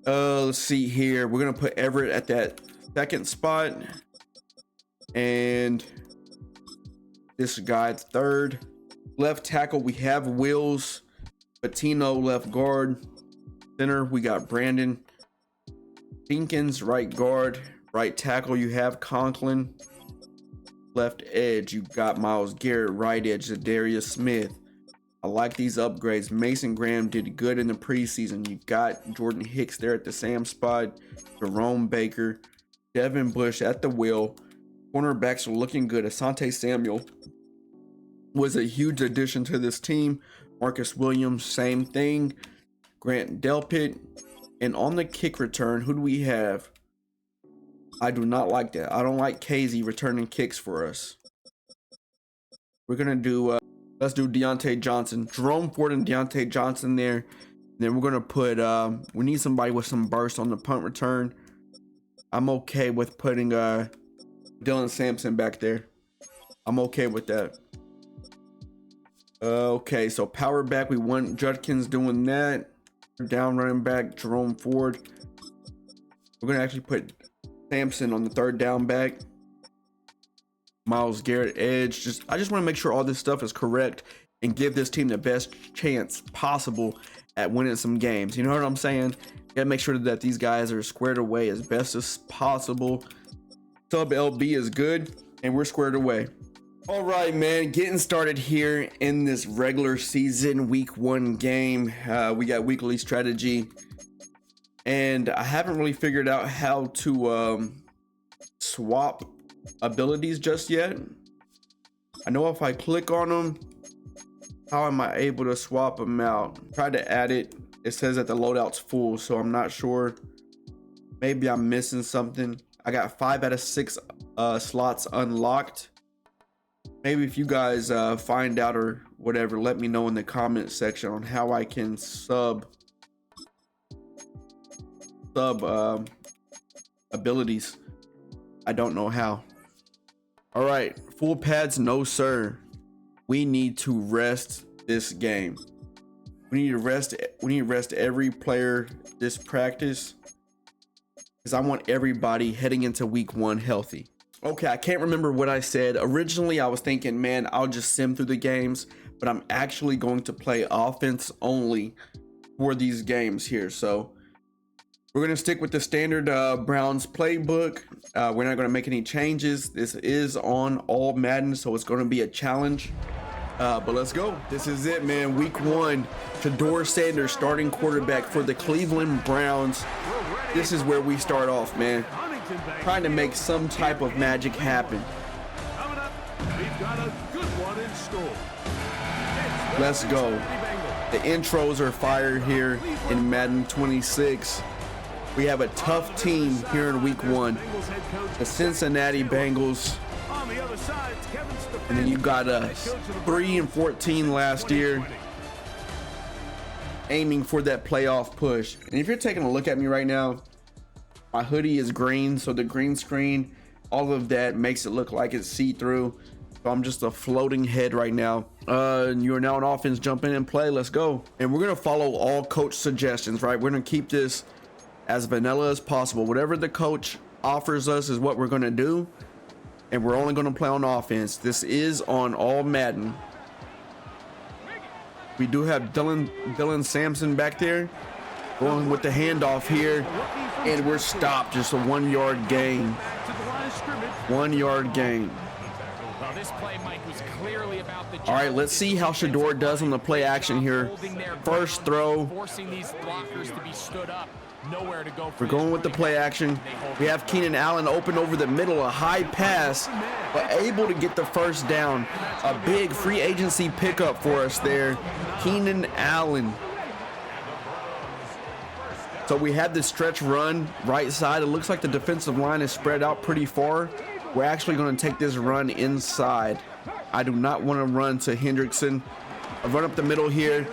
Let's see here. We're gonna put Everett at that second spot, and this guy at third. Left tackle, we have Wills. Patino, left guard. Center, we got Brandon. Jenkins, right guard. Right tackle, you have Conklin. Left edge, you got Myles Garrett. Right edge, Zadarius Smith. I like these upgrades. Mason Graham did good in the preseason. You got Jordan Hicks there at the Sam spot. Jerome Baker. Devin Bush at the wheel. Cornerbacks are looking good. Asante Samuel was a huge addition to this team. Marcus Williams, same thing. Grant Delpit. And on the kick return, who do we have? I do not like that. I don't like Casey returning kicks for us. We're gonna do let's do Deontay Johnson. Jerome Ford and Deontay Johnson there. And then we're gonna put we need somebody with some burst on the punt return. I'm okay with putting Dylan Sampson back there. I'm okay with that. Okay, so power back, we want Judkins doing that. Down running back, Jerome Ford. We're gonna actually put Sampson on the third down back. Myles Garrett edge. I just want to make sure all this stuff is correct and give this team the best chance possible at winning some games. You know what I'm saying? Gotta make sure that these guys are squared away as best as possible. Sub LB is good, and we're squared away. All right, man, getting started here in this regular season week 1 game. We got weekly strategy, and I haven't really figured out how to swap abilities just yet. I know if I click on them, how am I able to swap them out? Tried to add it. It says that the loadout's full, so I'm not sure. Maybe I'm missing something. I got 5 out of 6 slots unlocked. Maybe if you guys find out or whatever, let me know in the comment section on how I can sub abilities. I don't know how. All right, full pads, no sir. We need to rest this game. We need to rest every player this practice, because I want everybody heading into week 1 healthy. Okay, I can't remember what I said. Originally, I was thinking, man, I'll just sim through the games, but I'm actually going to play offense only for these games here. So we're going to stick with the standard Browns playbook. We're not going to make any changes. This is on all Madden, so it's going to be a challenge. But let's go. This is it, man. Week 1. Shedeur Sanders, starting quarterback for the Cleveland Browns. This is where we start off, man. Trying to make some type of magic happen. We've got a good one in store. Let's go. The intros are fire here in Madden 26. We have a tough team here in week 1. The Cincinnati Bengals. And then you got us 3-14 last year, aiming for that playoff push. And if you're taking a look at me right now, my hoodie is green, so the green screen, all of that makes it look like it's see-through. So I'm just a floating head right now. You are now on offense. Jump in and play. Let's go. And we're gonna follow all coach suggestions, right? We're gonna keep this as vanilla as possible. Whatever the coach offers us is what we're gonna do. And we're only gonna play on offense. This is on all Madden. We do have Dylan Sampson back there going with the handoff here, and we're stopped. Just a 1-yard gain. 1-yard gain. Well, this play, Mike, was clearly about the all right, let's see how Shedeur does on the play action here. First throw. Forcing these blockers to be stood up. Nowhere to go. We're going with the play action. We have Keenan Allen open over the middle, a high pass, but able to get the first down. A big free agency pickup for us there. Keenan Allen. So we have this stretch run right side. It looks like the defensive line is spread out pretty far. We're actually going to take this run inside. I do not want to run to Hendrickson. I run up the middle here.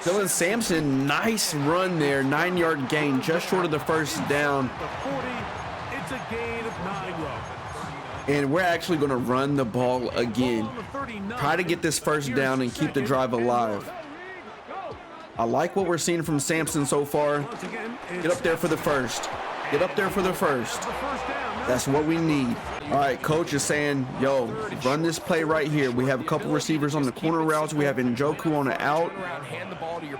Dylan Sampson, nice run there. 9-yard gain, just short of the first down. It's a gain of 9 yards. And we're actually going to run the ball again. Try to get this first down and keep the drive alive. I like what we're seeing from Sampson so far. Get up there for the first. Get up there for the first. That's what we need. All right, coach is saying, yo, run this play right here. We have a couple receivers on the corner routes. We have Njoku on the out.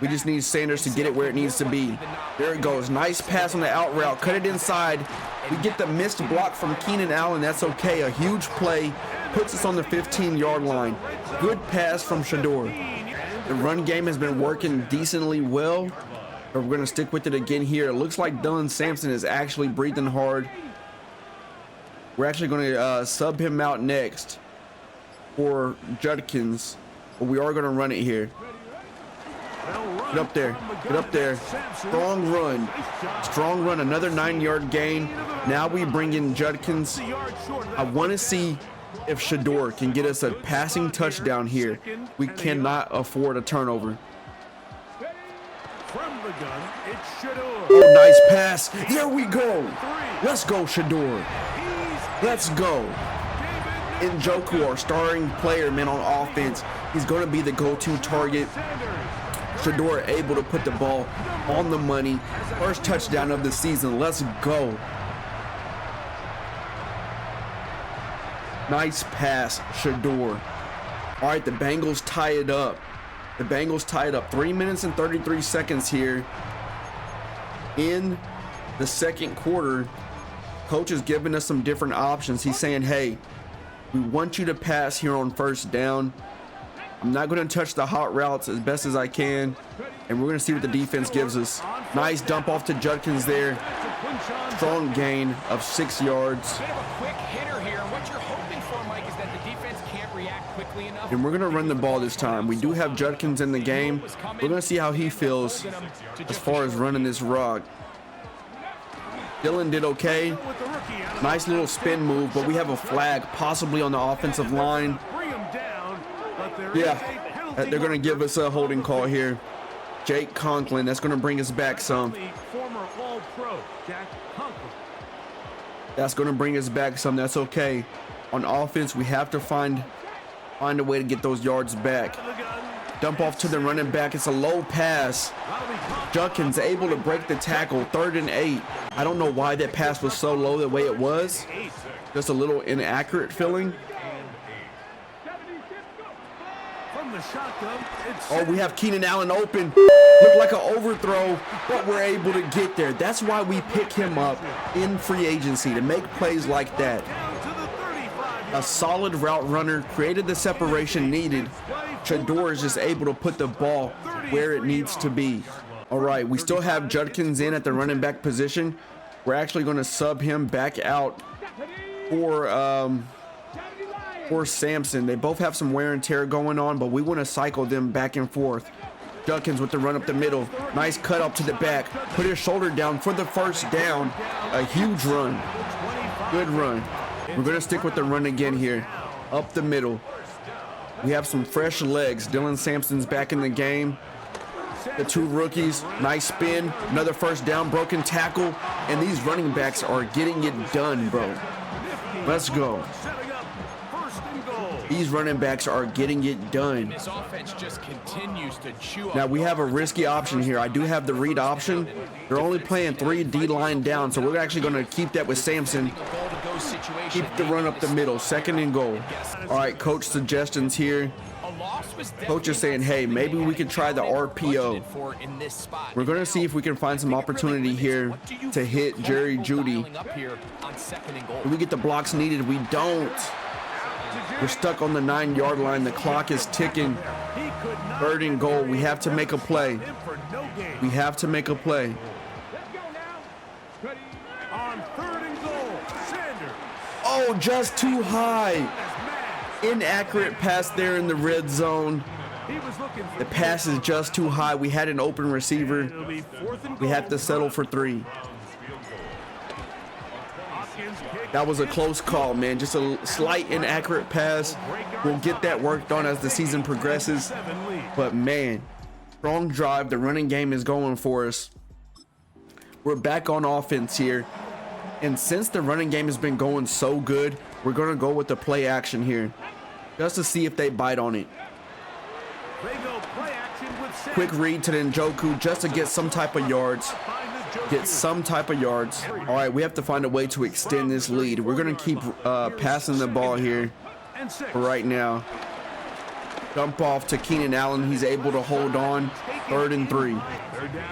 We just need Sanders to get it where it needs to be. There it goes. Nice pass on the out route. Cut it inside. We get the missed block from Keenan Allen. That's okay. A huge play. Puts us on the 15-yard line. Good pass from Shedeur. The run game has been working decently well, but we're going to stick with it again here. It looks like Dylan Sampson is actually breathing hard. We're actually going to sub him out next for Judkins, but we are going to run it here. Get up there. Get up there. Strong run. Strong run. Another 9-yard gain. Now we bring in Judkins. I want to see if Shedeur can get us a passing touchdown here. We cannot afford a turnover. Oh, nice pass. There we go. Let's go, Shedeur. Let's go. Njoku, our starring player, man, on offense. He's going to be the go-to target. Shedeur able to put the ball on the money. First touchdown of the season. Let's go. Nice pass, Shedeur. All right, the Bengals tie it up. The Bengals tie it up. 3 minutes and 33 seconds here in the second quarter. Coach is giving us some different options. He's saying, hey, we want you to pass here on first down. I'm not going to touch the hot routes as best as I can, and we're going to see what the defense gives us. Nice dump off to Judkins there. Strong gain of 6 yards. Bit of a quick hitter here, and what you're hoping for, Mike, is that the defense can't react quickly enough. And we're going to run the ball this time. We do have Judkins in the game. We're going to see how he feels as far as running this rock. Dylan did okay. Nice little spin move, but we have a flag possibly on the offensive line. Yeah, they're going to give us a holding call here. Jake Conklin, that's going to bring us back some. That's going to bring us back some. That's okay. On offense, we have to find a way to get those yards back. Dump off to the running back. It's a low pass. Judkins able to break the tackle. 3rd and 8. I don't know why that pass was so low the way it was. Just a little inaccurate feeling. Oh, we have Keenan Allen open. Looked like an overthrow, but we're able to get there. That's why we pick him up in free agency, to make plays like that. A solid route runner, created the separation needed, Shedeur is just able to put the ball where it needs to be. All right, we still have Judkins in at the running back position. We're actually going to sub him back out for Sampson. They both have some wear and tear going on, but we want to cycle them back and forth. Judkins with the run up the middle. Nice cut up to the back. Put his shoulder down for the first down. A huge run. Good run. We're going to stick with the run again here. Up the middle. We have some fresh legs. Dylan Sampson's back in the game. The two rookies. Nice spin. Another first down. Broken tackle. And these running backs are getting it done, bro. Let's go. These running backs are getting it done. This offense just continues to chew up. Now we have a risky option here. I do have the read option. They're only playing 3 D-line down, so we're actually going to keep that with Sampson. Keep the run up the middle. 2nd and goal. All right, coach suggestions here. Coach is saying, hey, maybe we could try the RPO. We're going to see if we can find some opportunity here to hit Jerry Jeudy. Do we get the blocks needed? We don't. We're stuck on the 9-yard line. The clock is ticking. 3rd and goal. We have to make a play. We have to make a play. On 3rd and goal, Sanders. Oh, just too high. Inaccurate pass there in the red zone. The pass is just too high. We had an open receiver. We had to settle for 3. That was a close call, man. Just a slight inaccurate pass. We'll get that worked on as the season progresses. But man, strong drive. The running game is going for us. We're back on offense here. And since the running game has been going so good, we're going to go with the play action here, just to see if they bite on it. Quick read to the Njoku just to get some type of yards. All right, we have to find a way to extend this lead. We're going to keep passing the ball here for right now. Dump off to Keenan Allen. He's able to hold on. 3rd and 3.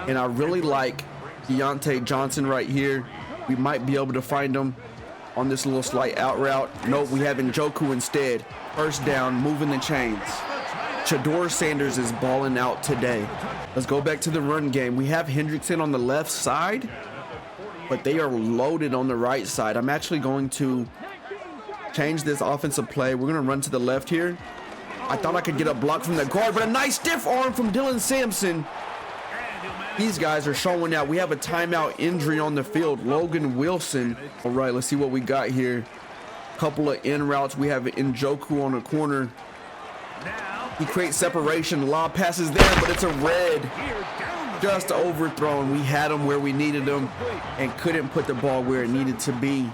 And I really like Deontay Johnson right here. We might be able to find him on this little slight out route. Nope, we have Njoku instead. 1st down, moving the chains. Shedeur Sanders is balling out today. Let's go back to the run game. We have Hendrickson on the left side, but they are loaded on the right side. I'm actually going to change this offensive play. We're going to run to the left here. I thought I could get a block from the guard, but a nice stiff arm from Dylan Sampson. These guys are showing out. We have a timeout injury on the field. Logan Wilson. All right, let's see what we got here. Couple of in routes. We have Njoku on the corner. He creates separation. Lob passes there, but it's a red. Just overthrown. We had him where we needed him and couldn't put the ball where it needed to be.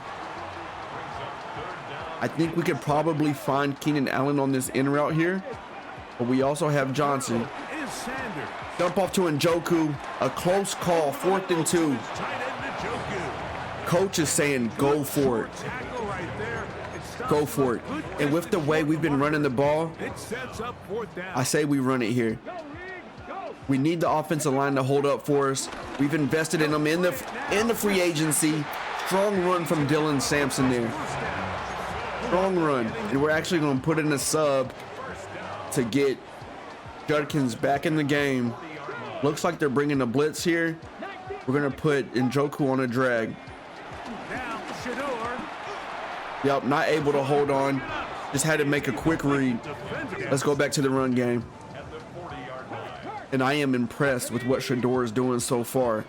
I think we could probably find Keenan Allen on this in route here, but we also have Johnson. Dump off to Njoku. A close call. 4th and 2. Coach is saying go for it. Go for it. And with the way we've been running the ball, I say we run it here. We need the offensive line to hold up for us. We've invested in them in the free agency. Strong run from Dylan Sampson there. Strong run. And we're actually going to put in a sub to get Judkins back in the game. Looks like they're bringing a blitz here. We're going to put Njoku on a drag. Yep, not able to hold on. Just had to make a quick read. Let's go back to the run game. And I am impressed with what Shedeur is doing so far.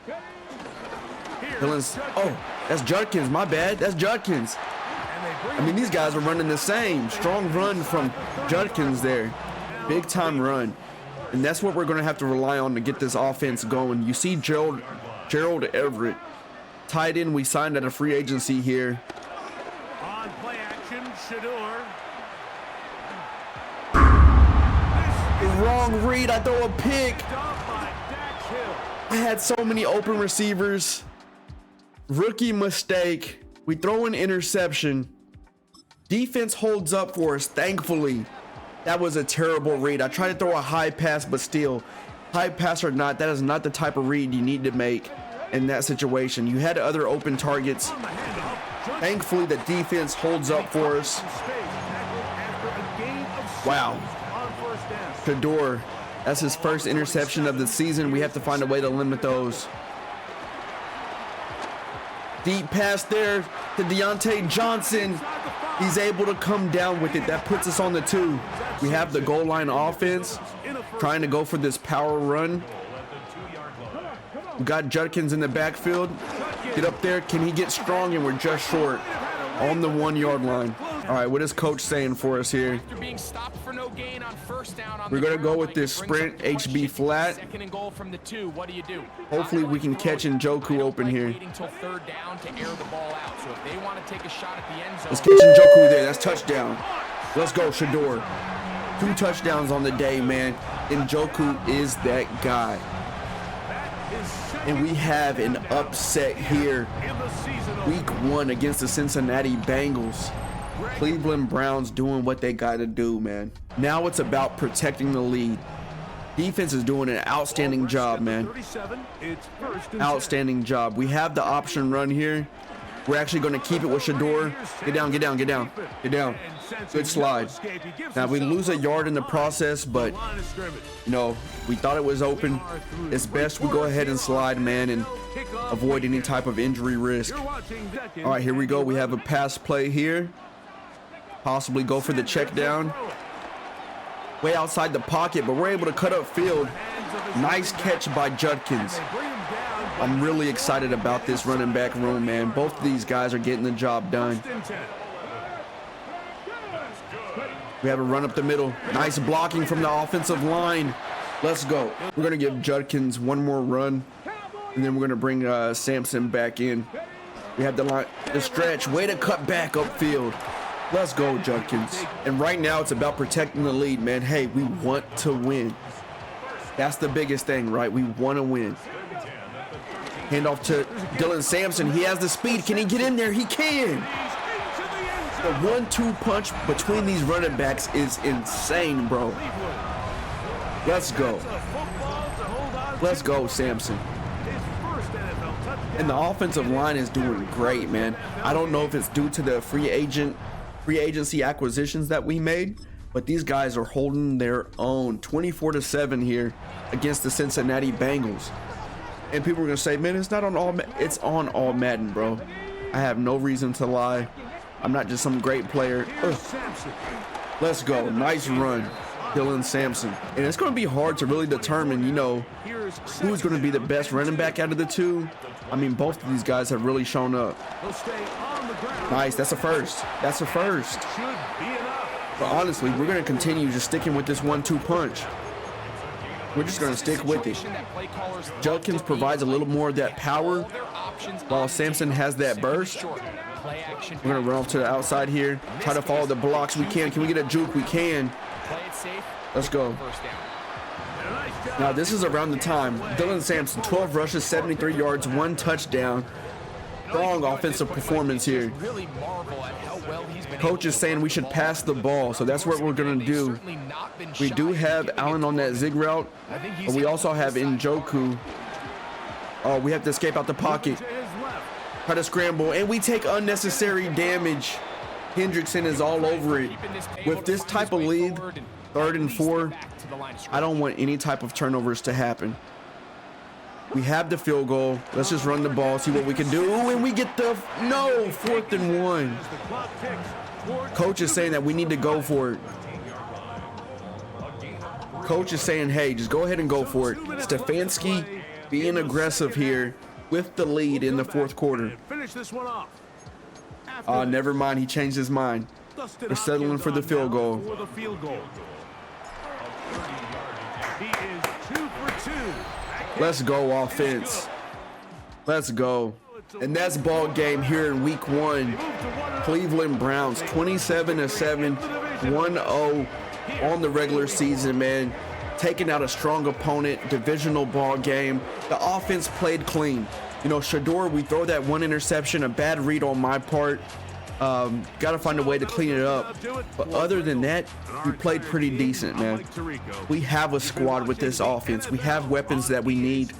Oh, that's Judkins. My bad. That's Judkins. I mean, these guys are running the same. Strong run from Judkins there. Big time run. And that's what we're going to have to rely on to get this offense going. You see Gerald Everett, tight end we signed at a free agency here. On play action, Shedeur. Wrong read. I throw a pick. I had so many open receivers. Rookie mistake. We throw an interception. Defense holds up for us, thankfully. That was a terrible read. I tried to throw a high pass, but still, high pass or not, that is not the type of read you need to make in that situation. You had other open targets. Thankfully, the defense holds up for us. Wow. Shedeur, that's his first interception of the season. We have to find a way to limit those. Deep pass there to Deontay Johnson. He's able to come down with it. That puts us on the 2. We have the goal line offense trying to go for this power run. We got Judkins in the backfield. Get up there. Can he get strong? And we're just short on the 1-yard line. All right, what is coach saying for us here? We're going to go with this sprint HB flat. Hopefully we can catch Njoku open here. Let's catch Njoku there. That's touchdown. Let's go, Shedeur. 2 touchdowns on the day, man. Njoku is that guy. And we have an upset here. Week 1 against the Cincinnati Bengals. Cleveland Browns doing what they got to do, man. Now it's about protecting the lead. Defense is doing an outstanding job, man. Outstanding job. We have the option run here. We're actually going to keep it with Shedeur. Get down, get down, get down, get down. Good slide. Now we lose a yard in the process, but you know, we thought it was open. It's best we go ahead and slide, man, and avoid any type of injury risk. All right, here we go. We have a pass play here. Possibly go for the check down. Way outside the pocket, but we're able to cut up field. Nice catch by Judkins. I'm really excited about this running back room, man. Both of these guys are getting the job done. We have a run up the middle. Nice blocking from the offensive line. Let's go. We're going to give Judkins one more run, and then we're going to bring Sampson back in. We have the line, the stretch. Way to cut back upfield. Let's go, Judkins. And right now, it's about protecting the lead, man. Hey, we want to win. That's the biggest thing, right? We want to win. Hand off to Dylan Sampson. He has the speed. Can he get in there? He can. The 1-2 punch between these running backs is insane, bro. Let's go. Let's go, Sampson. And the offensive line is doing great, man. I don't know if it's due to the free agency acquisitions that we made, but these guys are holding their own. 24-7 here against the Cincinnati Bengals. And people are gonna say, man, it's not on all, it's on all Madden, bro. I have no reason to lie. I'm not just some great player. Ugh. Let's go. Nice run, Dylan Sampson. And it's gonna be hard to really determine, you know, who's gonna be the best running back out of the two. I mean, both of these guys have really shown up. Nice, that's a first. That's a first. But honestly, we're gonna continue just sticking with this 1-2 punch. We're just going to stick with it. Judkins provides a little more of that power, while Sampson has that burst. We're going to run off to the outside here. Try to follow the blocks we can. Can we get a juke? We can. Let's go. Now, this is around the time. Dylan Sampson, 12 rushes, 73 yards, 1 touchdown. Strong offensive performance here. Coach is saying we should pass the ball, so that's what we're going to do. We do have Allen on that zig route, but we also have Njoku. Oh, we have to escape out the pocket. Try to scramble, and we take unnecessary damage. Hendrickson is all over it. With this type of lead, 3rd and 4, I don't want any type of turnovers to happen. We have the field goal. Let's just run the ball, see what we can do. And we get the, no, 4th and 1. Coach is saying that we need to go for it. Coach is saying, hey, just go ahead and go for it. Stefanski being aggressive here with the lead in the 4th quarter. Never mind, he changed his mind. We're settling for the field goal. He is 2 for 2. Let's go, offense. Let's go. And that's ball game here in week 1. Cleveland Browns 27-7, 1-0 on the regular season, man. Taking out a strong opponent, divisional ball game. The offense played clean. You know, Shedeur, we throw that 1 interception, a bad read on my part. Got to find a way to clean it up. But other than that, we played pretty decent, man. We have a squad with this offense. We have weapons that we need.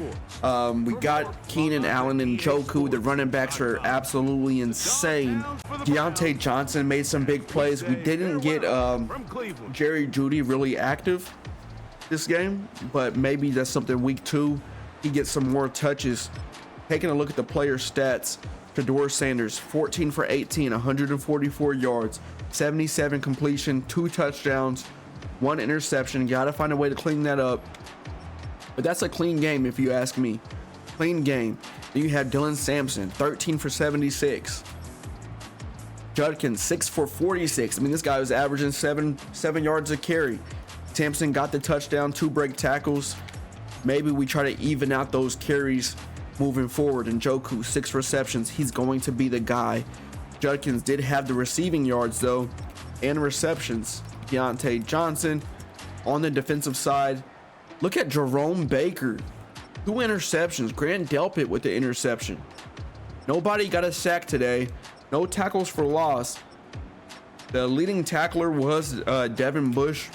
We got Keenan Allen and Njoku. The running backs are absolutely insane. Deontay Johnson made some big plays. We didn't get Jerry Jeudy really active. this game, but maybe that's something week 2. He gets some more touches. Taking a look at the player stats, Shedeur Sanders, 14 for 18, 144 yards, 77 completion, 2 touchdowns, 1 interception. Got to find a way to clean that up. But that's a clean game if you ask me. Clean game. Then you have Dylan Sampson, 13 for 76. Judkins, 6 for 46. I mean, this guy was averaging 7 yards a carry. Sampson got the touchdown, 2 break tackles. Maybe we try to even out those carries moving forward. And Njoku, 6 receptions. He's going to be the guy. Judkins did have the receiving yards though, and receptions. Deontay Johnson on the defensive side. Look at Jerome Baker, 2 interceptions. Grant Delpit with the interception. Nobody got a sack today. No tackles for loss. The leading tackler was Devin Bush.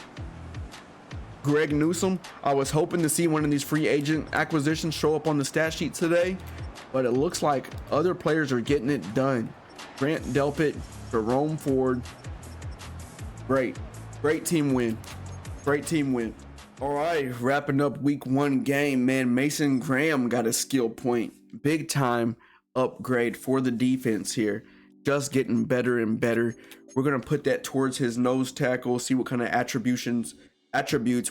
Greg Newsome, I was hoping to see one of these free agent acquisitions show up on the stat sheet today, but it looks like other players are getting it done. Grant Delpit, Jerome Ford. Great team win. Great team win. All right, wrapping up week 1 game, man. Mason Graham got a skill point. Big time upgrade for the defense here. Just getting better and better. We're going to put that towards his nose tackle, see what kind of attributes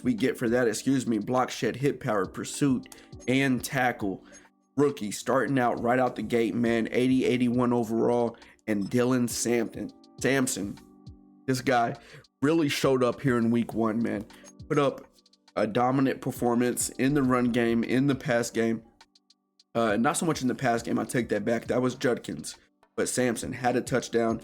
we get for that. Block shed, hit power, pursuit, and tackle. Rookie starting out right out the gate, man. 80-81 overall. And Dylan Sampson. This guy really showed up here in week 1, man. Put up a dominant performance in the run game, in the pass game. Not so much in the pass game, I take that back. That was Judkins. But Sampson had a touchdown,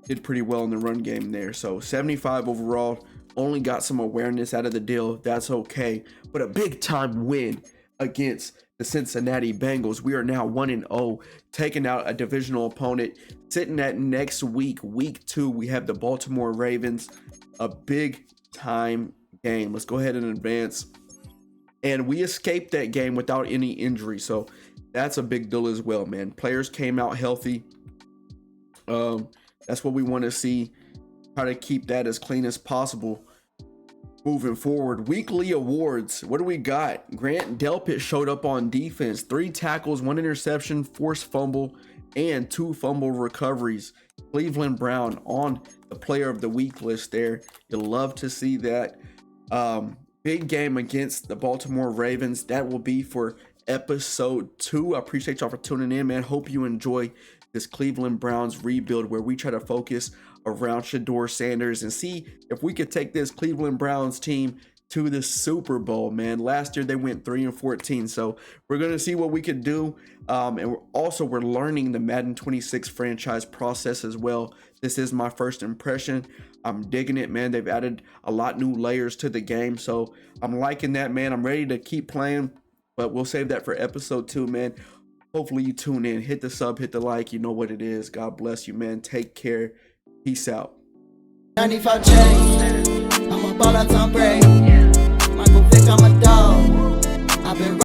did pretty well in the run game there. So 75 overall, only got some awareness out of the deal. That's okay. But a big time win against the Cincinnati Bengals. We are now 1-0, taking out a divisional opponent. Sitting at next week, week 2, we have the Baltimore Ravens. A big time game. Let's go ahead and advance. And we escaped that game without any injury. So that's a big deal as well, man. Players came out healthy. That's what we want to see. Try to keep that as clean as possible moving forward. Weekly awards. What do we got? Grant Delpit showed up on defense. 3 tackles, 1 interception, forced fumble, and 2 fumble recoveries. Cleveland Brown on the player of the week list there. You'll love to see that. Big game against the Baltimore Ravens. That will be for episode 2. I appreciate y'all for tuning in, man. Hope you enjoy this Cleveland Browns rebuild where we try to focus around Shedeur Sanders and see if we could take this Cleveland Browns team to the Super Bowl, man. Last year they went 3-14, so we're gonna see what we could do. And we're learning the Madden 26 franchise process as well. This is my first impression. I'm digging it, man. They've added a lot new layers to the game, so I'm liking that, man. I'm ready to keep playing, but we'll save that for episode 2, man. Hopefully you tune in, hit the sub, hit the like. You know what it is. God bless you, man. Take care. Peace out. 95 J, I'm a baller, Tom Brady. Michael Vick, I'm a dog. I've been